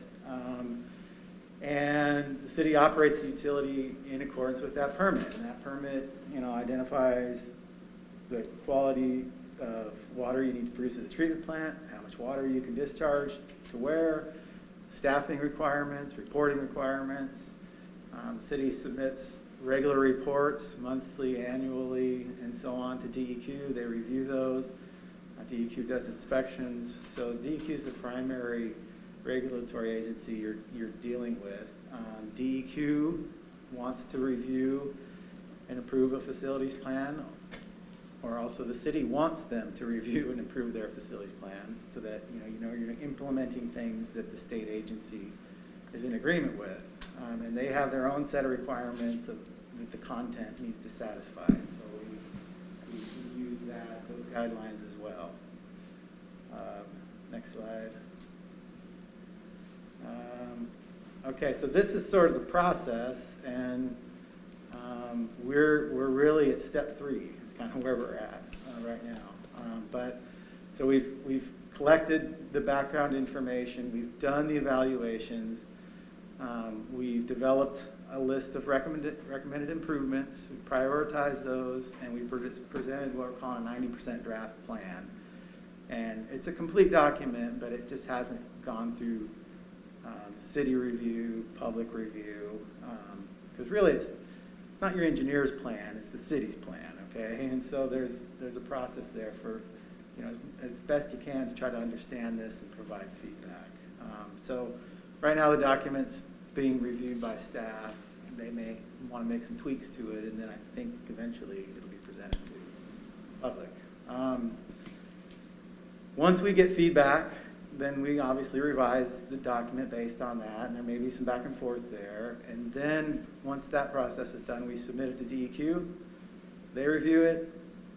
And the city operates the utility in accordance with that permit. And that permit, you know, identifies the quality of water you need to produce at the treatment plant, how much water you can discharge to where, staffing requirements, reporting requirements. The city submits regular reports, monthly, annually, and so on to DEQ. They review those. DEQ does inspections. So DEQ is the primary regulatory agency you're dealing with. DEQ wants to review and approve a facilities plan, or also the city wants them to review and approve their facilities plan so that you know you're implementing things that the state agency is in agreement with. And they have their own set of requirements that the content needs to satisfy. And so we use those guidelines as well. Next slide. Okay, so this is sort of the process, and we're really at step 3. Is kind of where we're at right now. So we've collected the background information. We've done the evaluations. We've developed a list of recommended improvements. We prioritized those, and we presented what we're calling a 90% draft plan. And it's a complete document, but it just hasn't gone through city review, public review, because really it's not your engineer's plan, it's the city's plan, okay? And so there's a process there for, you know, as best you can to try to understand this and provide feedback. So right now the document's being reviewed by staff. They may want to make some tweaks to it, and then I think eventually it'll be presented to the public. Once we get feedback, then we obviously revise the document based on that, and there may be some back and forth there. And then once that process is done, we submit it to DEQ. They review it.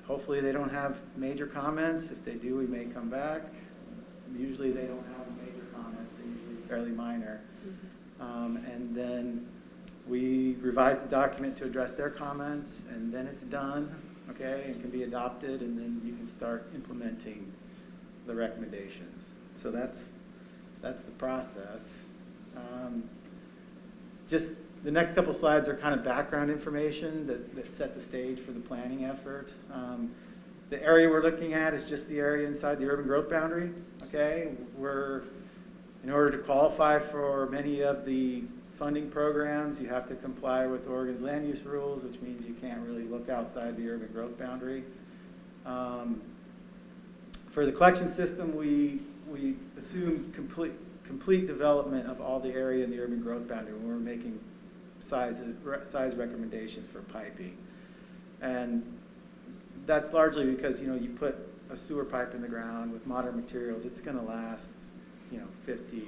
Hopefully they don't have major comments. If they do, we may come back. Usually they don't have major comments. They're usually fairly minor. And then we revise the document to address their comments, and then it's done, okay, and can be adopted, and then you can start implementing the recommendations. So that's the process. Just the next couple slides are kind of background information that set the stage for the planning effort. The area we're looking at is just the area inside the urban growth boundary, okay? In order to qualify for many of the funding programs, you have to comply with Oregon's land use rules, which means you can't really look outside the urban growth boundary. For the collection system, we assume complete development of all the area in the urban growth boundary when we're making size recommendations for piping. And that's largely because, you know, you put a sewer pipe in the ground with modern materials, it's going to last, you know, 50,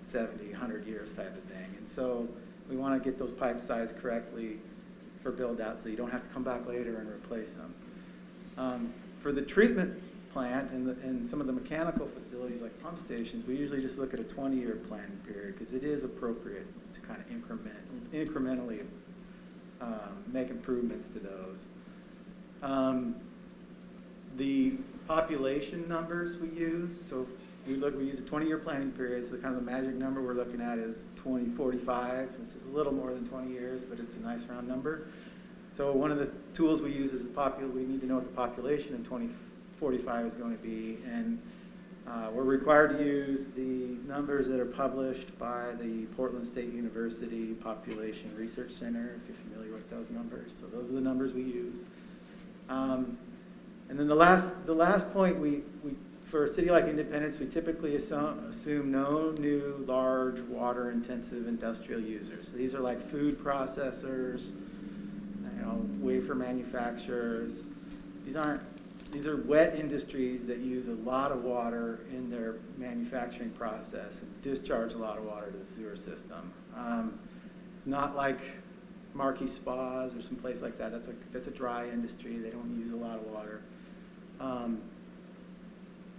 70, 100 years type of thing. And so we want to get those pipe sized correctly for build out so you don't have to come back later and replace them. For the treatment plant and some of the mechanical facilities like pump stations, we usually just look at a 20-year planning period because it is appropriate to kind of incrementally make improvements to those. The population numbers we use, so we use a 20-year planning period, so kind of the magic number we're looking at is 2045, which is a little more than 20 years, but it's a nice round number. So one of the tools we use is we need to know what the population in 2045 is going to be, and we're required to use the numbers that are published by the Portland State University Population Research Center, if you're familiar with those numbers. So those are the numbers we use. And then the last point, for a city like Independence, we typically assume no new large water-intensive industrial users. So these are like food processors, wafer manufacturers. These are wet industries that use a lot of water in their manufacturing process and discharge a lot of water to the sewer system. It's not like Marquis Spas or some place like that. That's a dry industry. They don't use a lot of water.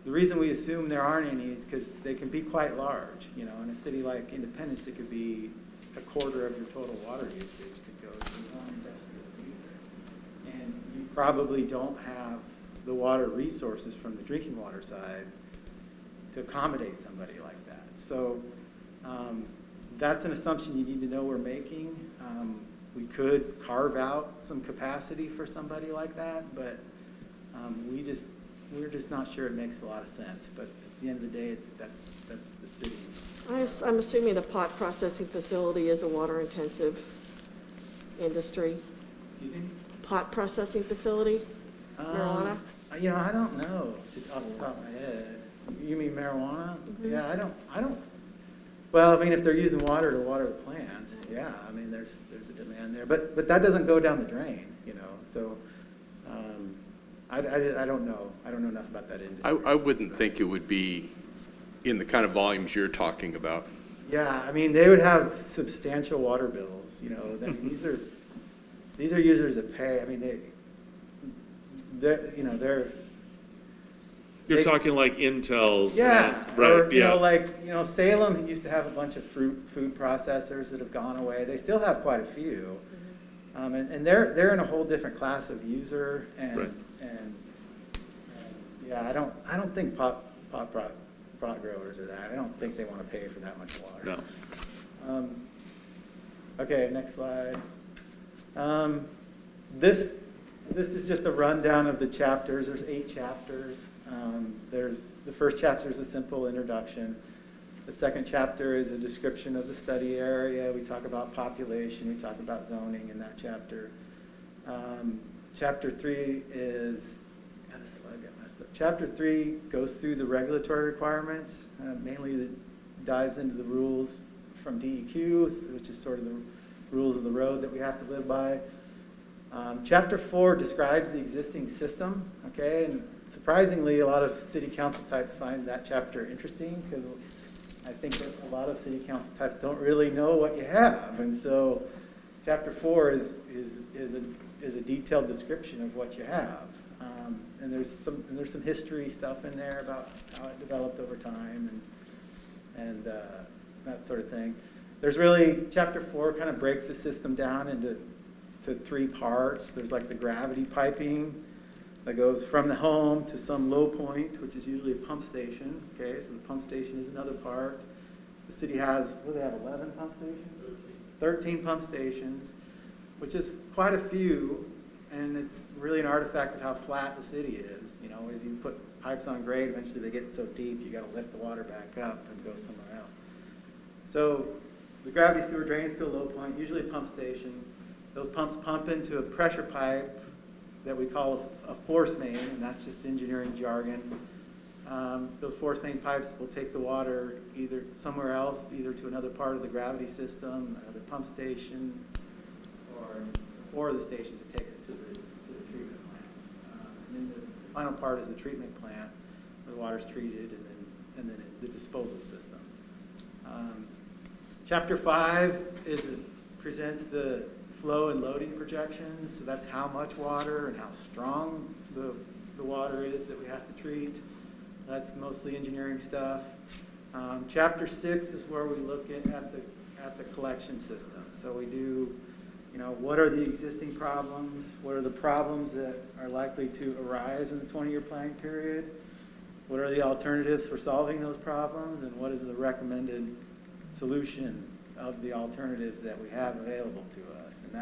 The reason we assume there aren't any is because they can be quite large. In a city like Independence, it could be a quarter of your total water usage could go to one industrial user. And you probably don't have the water resources from the drinking water side to accommodate somebody like that. So that's an assumption you need to know we're making. We could carve out some capacity for somebody like that, but we're just not sure it makes a lot of sense. But at the end of the day, that's the city's. I'm assuming the pot processing facility is a water-intensive industry. Excuse me? Pot processing facility, marijuana? I don't know off the top of my head. You mean marijuana? Mm-hmm. Yeah, I don't. Well, I mean, if they're using water to water the plants, yeah, I mean, there's a demand there. But that doesn't go down the drain, so I don't know. I don't know enough about that industry. I wouldn't think it would be in the kind of volumes you're talking about. Yeah, I mean, they would have substantial water bills, these are users that pay. I mean, You're talking like Intel's. Yeah, Right, or, yeah. Salem used to have a bunch of food processors that have gone away. They still have quite a few. And they're in a whole different class of user, Right. Yeah, I don't think pot growers are that. I don't think they want to pay for that much water. No. Okay, next slide. This is just a rundown of the chapters. There's 8 chapters. The first chapter is a simple introduction. The second chapter is a description of the study area. We talk about population. We talk about zoning in that chapter. Chapter 3 is, this slide got messed up. Chapter 3 goes through the regulatory requirements, mainly that dives into the rules from DEQ, which is sort of the rules of the road that we have to live by. Chapter 4 describes the existing system, okay? And surprisingly, a lot of city council types find that chapter interesting because I think that a lot of city council types don't really know what you have. And so chapter 4 is a detailed description of what you have. And there's some history stuff in there about how it developed over time and that sort of thing. There's really, chapter 4 kind of breaks the system down into 3 parts. There's like the gravity piping that goes from the home to some low point, which is usually a pump station. Okay, so the pump station is another part. The city has, what do they have, 11 pump stations? 13 pump stations, which is quite a few, and it's really an artifact of how flat the city is. As you put pipes on grade, eventually they get so deep, you got to lift the water back up and go somewhere else. So the gravity sewer drains to a low point, usually a pump station. Those pumps pump into a pressure pipe that we call a force main, and that's just engineering jargon. Those force main pipes will take the water either somewhere else, either to another part of the gravity system, the pump station, or the stations it takes it to the treatment plant. And then the final part is the treatment plant, where the water's treated, and then the disposal system. Chapter 5 presents the flow and loading projections. So that's how much water and how strong the water is that we have to treat. That's mostly engineering stuff. Chapter 6 is where we look at the collection system. So we do, what are the existing problems? What are the problems that are likely to arise in the 20-year planning period? what are the alternatives for solving those problems, and what is the recommended solution of the alternatives that we have available to us. And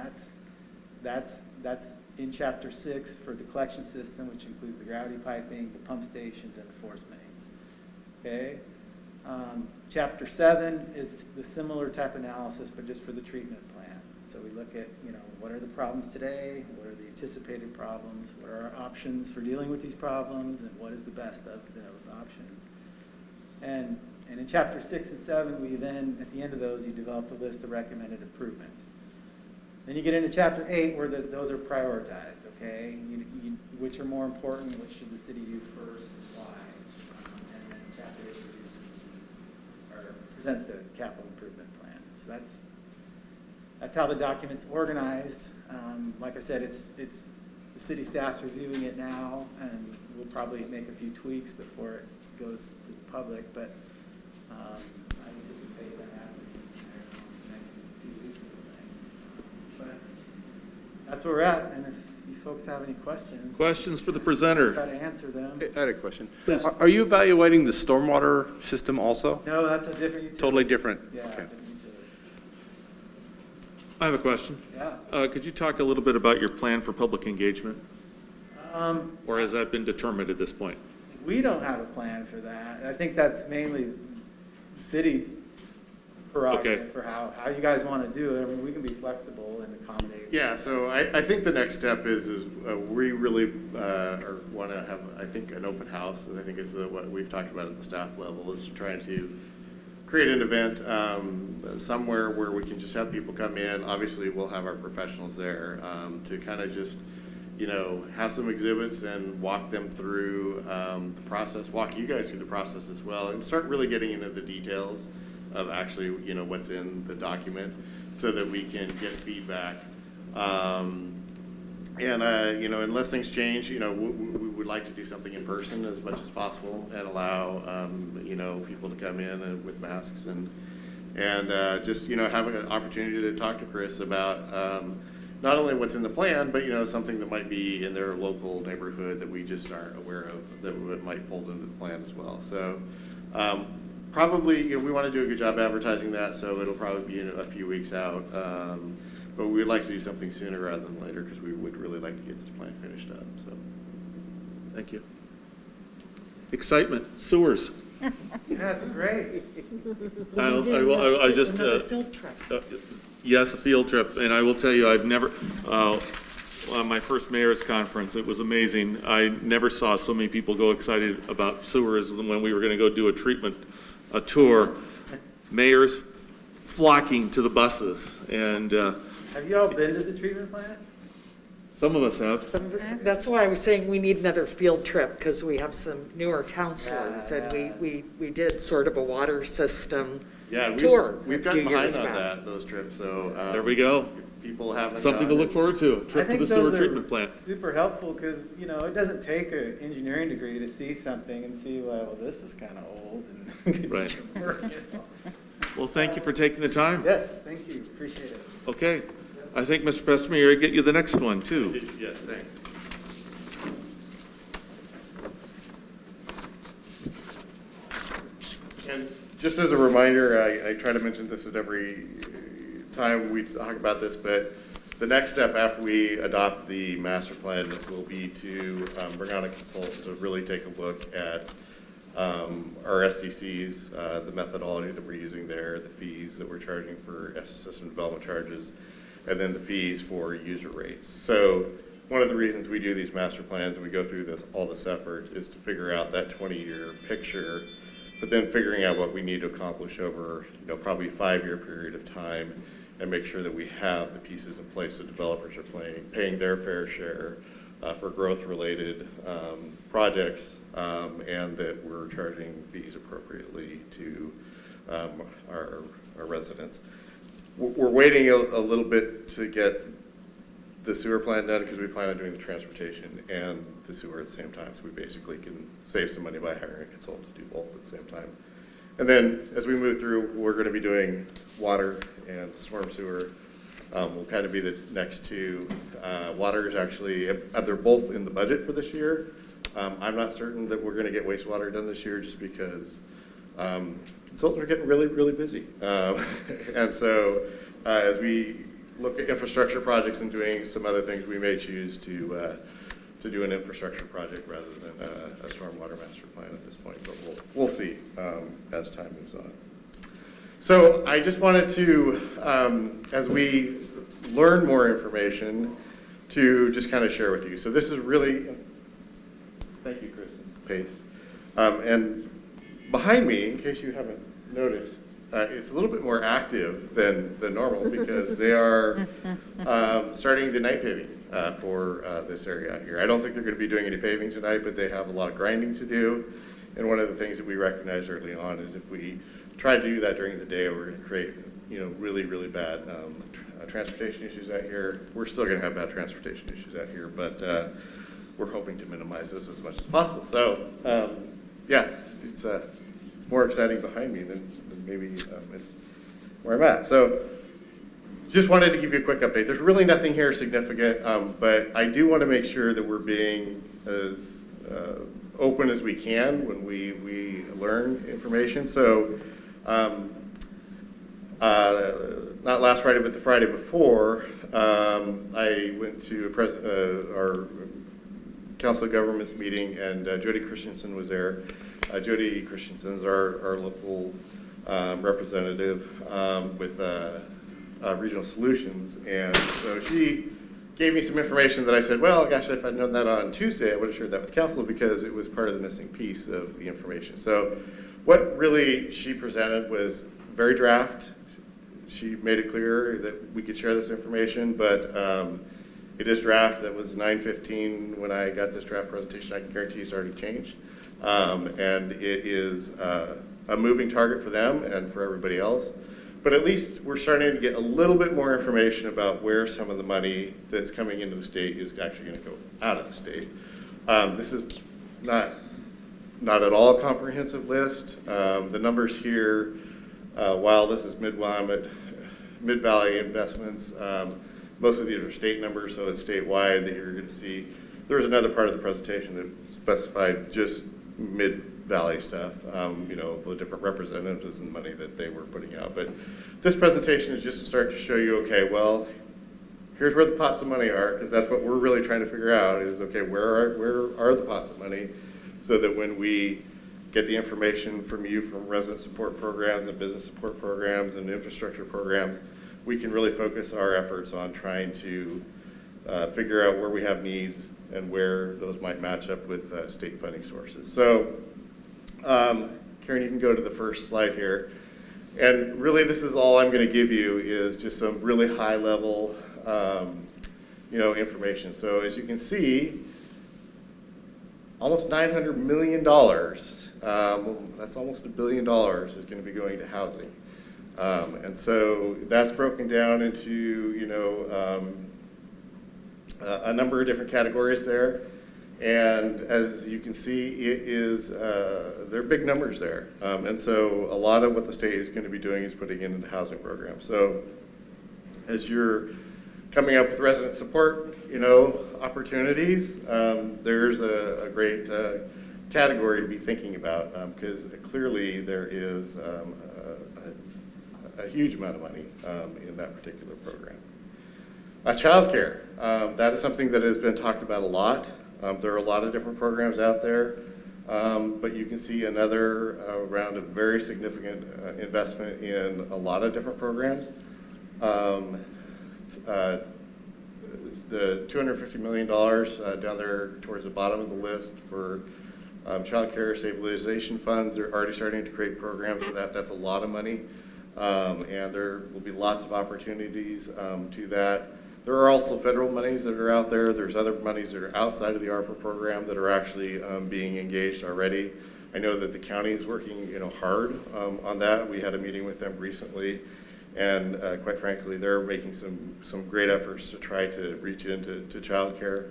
that's in Chapter 6 for the collection system, which includes the gravity piping, the pump stations, and the force mains. Okay? Chapter 7 is the similar type analysis, but just for the treatment plan. So we look at, what are the problems today? What are the anticipated problems? What are our options for dealing with these problems? And what is the best of those options? And in Chapter 6 and 7, we then, at the end of those, you develop a list of recommended improvements. Then you get into Chapter 8, where those are prioritized, okay? Which are more important, which should the city do first, and why? And then Chapter 8 presents the capital improvement plan. So that's how the document's organized. Like I said, it's the city staff's reviewing it now, and we'll probably make a few tweaks before it goes to the public, but I anticipate that happening in the next few weeks. But that's where we're at, and if you folks have any questions. Questions for the I'll presenter? try to answer them. I had a question. Please. Are you evaluating the stormwater system also? No, that's a different utility. Totally different? Yeah, Okay. different utility. I have a question. Yeah. Could you talk a little bit about your plan for public engagement? Um, Or has that been determined at this point? We don't have a plan for that. I think that's mainly the city's prerogative Okay. for how you guys want to do it. I mean, we can be flexible and accommodate. Yeah, so I think the next step is we really want to have, I think, an open house. And I think is what we've talked about at the staff level, is trying to create an event somewhere where we can just have people come in. Obviously, we'll have our professionals there to kind of just, have some exhibits and walk them through the process, walk you guys through the process as well, and start really getting into the details of actually, what's in the document so that we can get feedback. Unless things change, we would like to do something in person as much as possible and allow, people to come in with masks and just, have an opportunity to talk to Chris about not only what's in the plan, but, something that might be in their local neighborhood that we just aren't aware of that might fold into the plan as well. So probably, we want to do a good job advertising that, so it'll probably be a few weeks out. But we'd like to do something sooner rather than later because we would really like to get this plan finished up. So, Thank you. Excitement, sewers. That's great. I just. Another field trip. Yes, a field trip, and I will tell you, I've never, on my first mayor's conference, it was amazing. I never saw so many people go excited about sewers when we were going to go do a tour. Mayors flocking to the buses, and Have you all been to the treatment plant? some of us have. Some of us, that's why I was saying we need another field trip, because we have some newer counselors, and we did sort of a water system yeah, tour we've a gotten few behind years on back. those trips. So There we go. if people haven't Something to gone, look forward to, a I trip to think the sewer those treatment are plant. super helpful because, it doesn't take an engineering degree to see something and see, well, this is kind of old and could Right. use some work, Well, thank you for taking the time. Yes, thank you, appreciate it. Okay, I think, Mr. Pesmer, I get you the next one, too. Yes, thanks. And just as a reminder, I try to mention this at every time we talk about this, but the next step after we adopt the master plan will be to bring on a consultant to really take a look at our SDCs, the methodology that we're using there, the fees that we're charging for system development charges, and then the fees for user rates. So one of the reasons we do these master plans and we go through all this effort is to figure out that 20-year picture, but then figuring out what we need to accomplish over, probably a 5-year period of time, and make sure that we have the pieces in place that developers are paying their fair share for growth-related projects, and that we're charging fees appropriately to our residents. We're waiting a little bit to get the sewer plan done because we plan on doing the transportation and the sewer at the same time, so we basically can save some money by hiring a consultant to do both at the same time. And then as we move through, we're going to be doing water and storm sewer. Will kind of be the next two. Water is actually, they're both in the budget for this year, I'm not certain that we're going to get wastewater done this year just because consultants are getting really, really busy. And so as we look at infrastructure projects and doing some other things, we may choose to do an infrastructure project rather than a stormwater master plan at this point, but we'll see as time moves on. So I just wanted to, as we learn more information, to just kind of share with you. So this is really, thank you, Chris, Pace. And behind me, in case you haven't noticed, it's a little bit more active than normal because they are starting the night paving for this area out here. I don't think they're going to be doing any paving tonight, but they have a lot of grinding to do. And one of the things that we recognized early on is if we try to do that during the day, we're going to create, really, really bad transportation issues out here. We're still going to have bad transportation issues out here, but we're hoping to minimize this as much as possible. So, yes, it's more exciting behind me than maybe it's where I'm at. So, just wanted to give you a quick update. There's really nothing here significant, but I do want to make sure that we're being as open as we can when we learn information. So, not last Friday, but the Friday before, I went to our Council of Governments meeting, and Jody Christensen was there. Jody Christensen is our local representative with Regional Solutions, and so she gave me some information that I said, well, gosh, if I'd known that on Tuesday, I would have shared that with council because it was part of the missing piece of the information. So what really she presented was very draft. She made it clear that we could share this information, but it is draft. That was 9:15 when I got this draft presentation. I can guarantee it's already changed. And it is a moving target for them and for everybody else. But at least we're starting to get a little bit more information about where some of the money that's coming into the state is actually going to go out of the state. This is not at all a comprehensive list. The numbers here, while this is Mid-Valley investments, most of these are state numbers, so it's statewide that you're going to see. There was another part of the presentation that specified just Mid-Valley stuff, the different representatives and the money that they were putting out. But this presentation is just to start to show you, okay, well, here's where the pots of money are, because that's what we're really trying to figure out is, okay, where are the pots of money, so that when we get the information from you from resident support programs and business support programs and infrastructure programs, we can really focus our efforts on trying to figure out where we have needs and where those might match up with state funding sources. So, Karen, you can go to the first slide here. And really, this is all I'm going to give you is just some really high level, information. So as you can see, almost $900 million, that's almost $1 billion is going to be going to housing. And so that's broken down into, a number of different categories there. And as you can see, it is, there are big numbers there. And so a lot of what the state is going to be doing is putting it into housing programs. So as you're coming up with resident support, opportunities, there's a great category to be thinking about because clearly there is a huge amount of money in that particular program. Childcare, that is something that has been talked about a lot. There are a lot of different programs out there, but you can see another round of very significant investment in a lot of different programs. The $250 million down there towards the bottom of the list for child care stabilization funds. They're already starting to create programs for that. That's a lot of money, and there will be lots of opportunities to that. There are also federal monies that are out there. There's other monies that are outside of the ARPA program that are actually being engaged already. I know that the county is working hard on that. We had a meeting with them recently, and quite frankly, they're making some great efforts to try to reach into child care.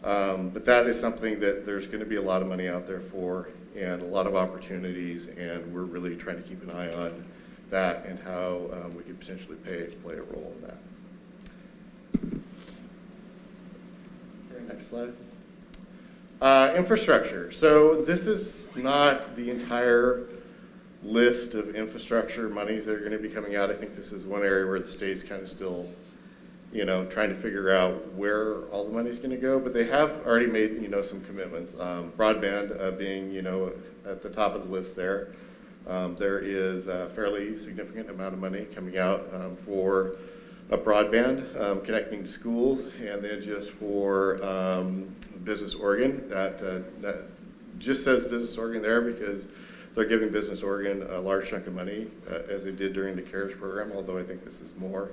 But that is something that there's going to be a lot of money out there for and a lot of opportunities, and we're really trying to keep an eye on that and how we could potentially play a role in that. Okay, next slide. Infrastructure. So this is not the entire list of infrastructure monies that are going to be coming out. I think this is one area where the state's kind of still, trying to figure out where all the money's going to go. But they have already made, some commitments. Broadband being, at the top of the list there. There is a fairly significant amount of money coming out for a broadband connecting to schools, and then just for Business Oregon. That just says Business Oregon there because they're giving Business Oregon a large chunk of money, as they did during the CARES program, although I think this is more.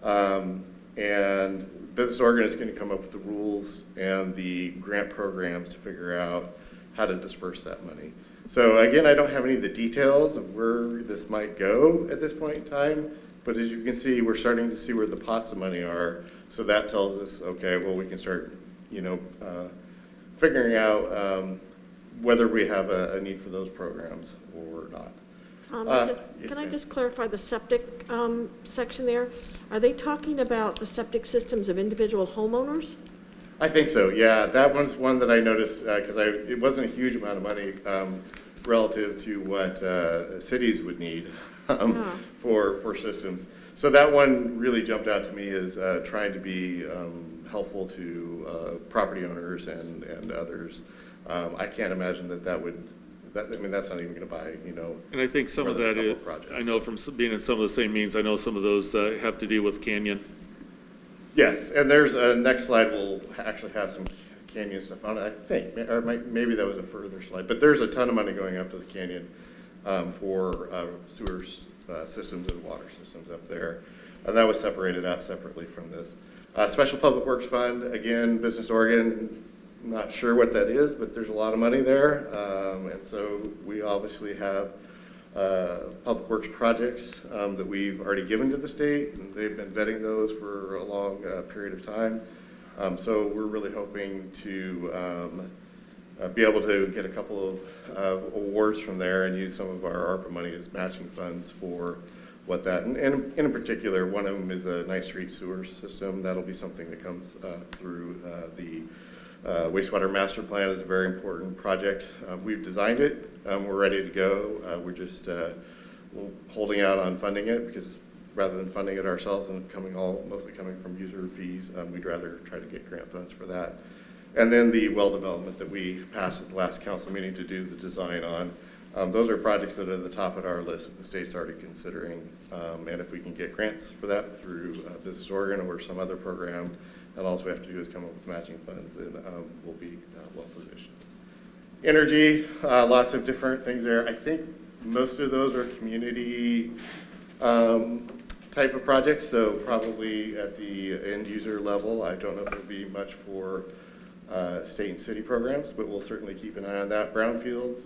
And Business Oregon is going to come up with the rules and the grant programs to figure out how to disperse that money. So again, I don't have any of the details of where this might go at this point in time, but as you can see, we're starting to see where the pots of money are. So that tells us, okay, well, we can start, figuring out whether we have a need for those programs or not. Can I just clarify the septic section there? Are they talking about the septic systems of individual homeowners? I think so, yeah. That one's one that I noticed because it wasn't a huge amount of money relative to what cities would need for systems. So that one really jumped out to me as trying to be helpful to property owners and others. I can't imagine that would. That's not even going to buy, And I think some of that is, I know from being in some of the same meetings, I know some of those have to do with Canyon. Yes, and there's a next slide will actually have some canyon stuff on it, I think, or maybe that was a further slide, but there's a ton of money going up to the canyon for sewer systems and water systems up there. And that was separated out separately from this. Special Public Works Fund, again, Business Oregon, not sure what that is, but there's a lot of money there. And so we obviously have public works projects that we've already given to the state, and they've been vetting those for a long period of time. So we're really hoping to be able to get a couple of awards from there and use some of our ARPA money as matching funds for what that, and in particular, one of them is a nice street sewer system. That'll be something that comes through the wastewater master plan. Is a very important project. We've designed it. We're ready to go. We're just holding out on funding it because rather than funding it ourselves and mostly coming from user fees, we'd rather try to get grant funds for that. And then the well development that we passed at the last council meeting to do the design on. Those are projects that are at the top of our list that the state's already considering. And if we can get grants for that through Business Oregon or some other program, and all we have to do is come up with matching funds, and we'll be well positioned. Energy, lots of different things there. I think most of those are community type of projects, so probably at the end user level. I don't know if there'll be much for state and city programs, but we'll certainly keep an eye on that. Brownfields.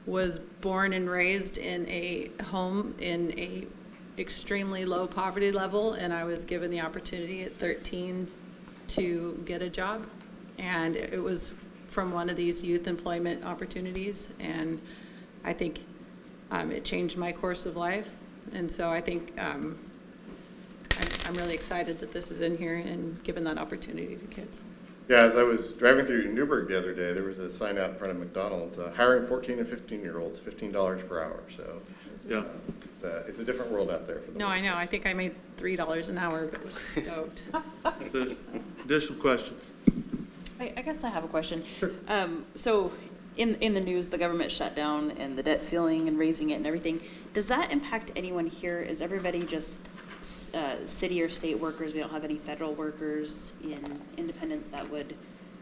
was born and raised in a home in a extremely low poverty level, and I was given the opportunity at 13 to get a job. And it was from one of these youth employment opportunities, and I think it changed my course of life. And so I think I'm really excited that this is in here and given that opportunity to kids. Yeah, as I was driving through Newburgh the other day, there was a sign out in front of McDonald's, hiring 14 and 15-year-olds, $15 per hour. So Yeah. it's a different world out there. For them. No, I know. I think I made $3 an hour, but was stoked. Additional questions? I guess I have a question. So in the news, the government shutdown and the debt ceiling and raising it and everything, does that impact anyone here? Is everybody just city or state workers? We don't have any federal workers in Independence that would,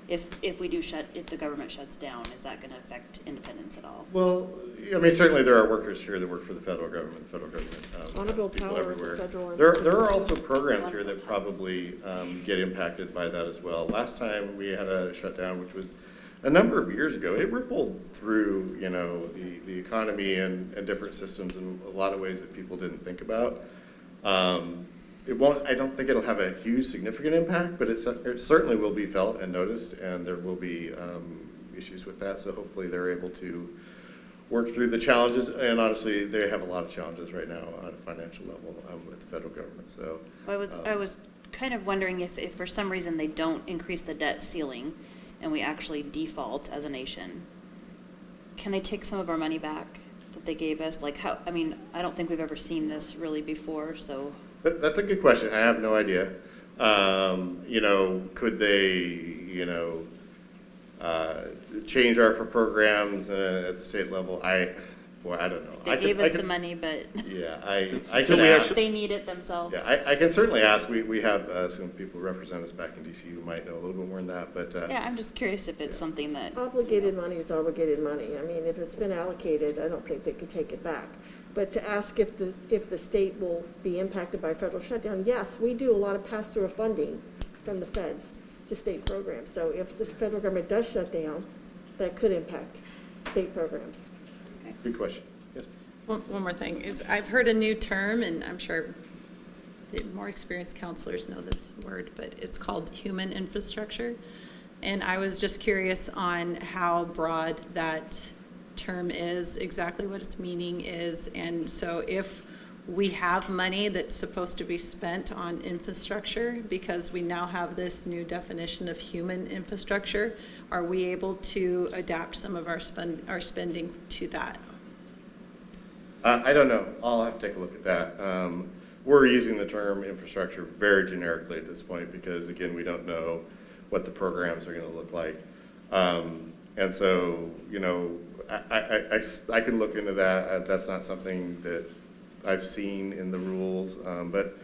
if the government shuts down, is that going to affect Independence at all? Well, I mean, certainly there are workers here that work for the federal government. Bonneville people Power is a everywhere. federal There are also programs here that probably get impacted by that as well. Last time we had a shutdown, which was a number of years ago, it rippled through, the economy and different systems in a lot of ways that people didn't think about. It won't, I don't think it'll have a huge significant impact, but it certainly will be felt and noticed, and there will be issues with that. So hopefully they're able to work through the challenges, and honestly, they have a lot of challenges right now on a financial level with the federal government. So I was kind of wondering if for some reason they don't increase the debt ceiling and we actually default as a nation, can they take some of our money back that they gave us? Like how, I mean, I don't think we've ever seen this really before, so. that's a good question. I have no idea. Could they, change our programs at the state level? I don't know. They gave us the money, but Yeah, I can ask. they need it themselves. Yeah, I can certainly ask. We have some people who represent us back in DC who might know a little bit more than that, but. Yeah, I'm just curious if it's something that, Obligated money is obligated money. I mean, if it's been allocated, I don't think they could take it back. But to ask if the state will be impacted by federal shutdown, yes, we do a lot of pass-through funding from the feds to state programs. So if the federal government does shut down, that could impact state programs. Good question. Yes. One more thing. I've heard a new term, and I'm sure the more experienced counselors know this word, but it's called human infrastructure. And I was just curious on how broad that term is, exactly what its meaning is. And so if we have money that's supposed to be spent on infrastructure, because we now have this new definition of human infrastructure, are we able to adapt some of our spending to that? I don't know. I'll have to take a look at that. We're using the term infrastructure very generically at this point because, again, we don't know what the programs are going to look like. And so, I can look into that. That's not something that I've seen in the rules. But,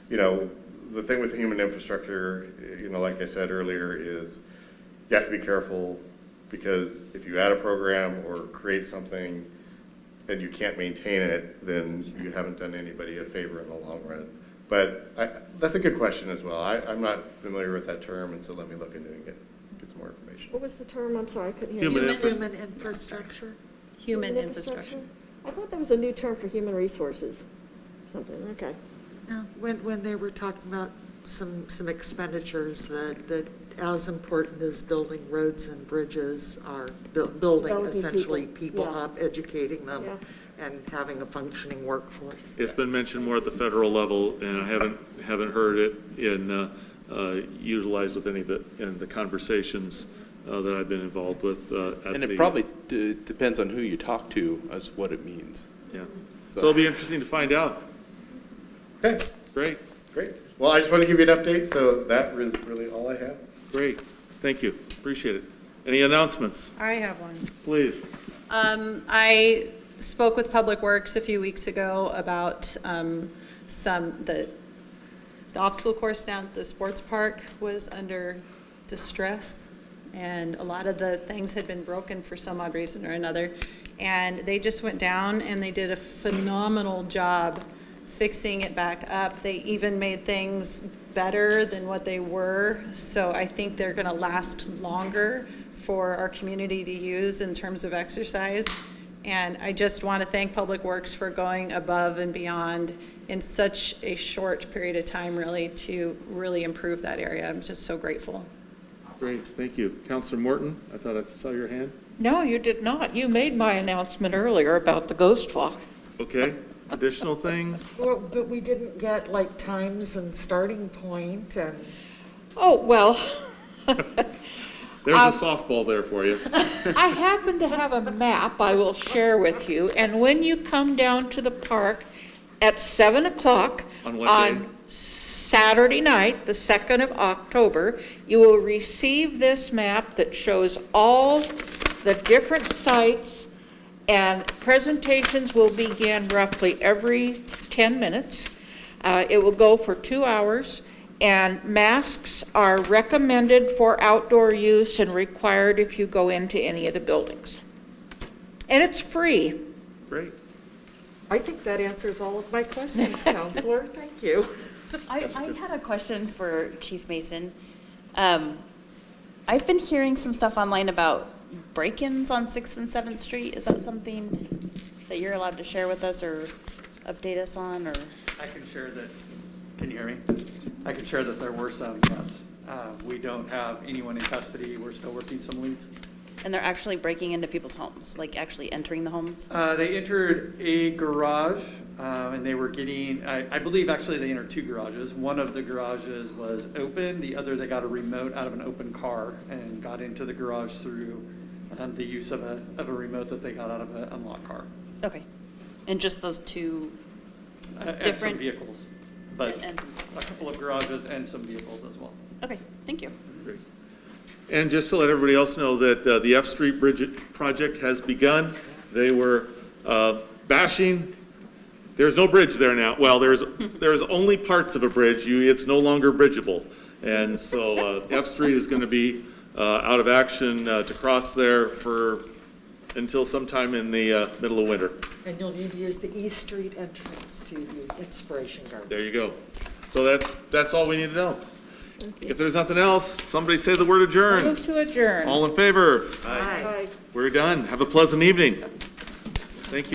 the thing with human infrastructure, like I said earlier, is you have to be careful because if you add a program or create something and you can't maintain it, then you haven't done anybody a favor in the long run. But that's a good question as well. I'm not familiar with that term, and so let me look into it, get some more information. What was the term? I'm sorry, I couldn't hear you. Human infrastructure. Human infrastructure. I thought that was a new term for human resources, something, okay. No, when they were talking about some expenditures that as important as building roads and bridges are building Developing essentially people, people yeah. up, educating them, Yeah. and having a functioning workforce. It's been mentioned more at the federal level, and I haven't heard it utilized with any of the conversations that I've been involved with. And it probably depends on who you talk to as what it means. Yeah. So it'll be interesting to find out. Okay, Great, great. Well, I just want to give you an update, so that was really all I have. great. Thank you. Appreciate it. Any announcements? I have one. Please. I spoke with Public Works a few weeks ago about the obstacle course down at the sports park was under distress, and a lot of the things had been broken for some odd reason or another. And they just went down and they did a phenomenal job fixing it back up. They even made things better than what they were. So I think they're going to last longer for our community to use in terms of exercise. And I just want to thank Public Works for going above and beyond in such a short period of time, really, to really improve that area. I'm just so grateful. Great, thank you. Counselor Morton, I thought I saw your hand. No, you did not. You made my announcement earlier about the ghost walk. Okay, additional things? Well, but we didn't get like times and starting point and. Oh, well, There's a softball there for you. I happen to have a map I will share with you, and when you come down to the park at 7 o'clock On what day? Saturday night, the 2nd of October, you will receive this map that shows all the different sites, and presentations will begin roughly every 10 minutes. It will go for 2 hours. And masks are recommended for outdoor use and required if you go into any of the buildings. And it's free. Great. I think that answers all of my questions, Counselor. Thank you. I had a question for Chief Mason. I've been hearing some stuff online about break-ins on 6th and 7th Street. Is that something that you're allowed to share with us or update us on, or? I can share that, can you hear me? I can share that there were some, yes. We don't have anyone in custody. We're still working some leads. And they're actually breaking into people's homes, like actually entering the homes? They entered a garage, and they were getting, I believe actually they entered 2 garages. One of the garages was open, the other they got a remote out of an open car and got into the garage through the use of a remote that they got out of an unlocked car. Okay. And just those 2 And some different? vehicles, but And some- a couple of garages and some vehicles as well. Okay, thank you. Great. And just to let everybody else know that the F Street Bridge project has begun. They were bashing, there's no bridge there now. Well, there's only parts of a bridge. It's no longer bridgeable. And so F Street is going to be out of action to cross there until sometime in the middle of winter. And you'll need to use the East Street entrance to the Inspiration Garden. There you go. So that's all we need to know. If there's nothing else, somebody say the word adjourn. Move to adjourn. All in favor? Aye. We're done. Have a pleasant evening.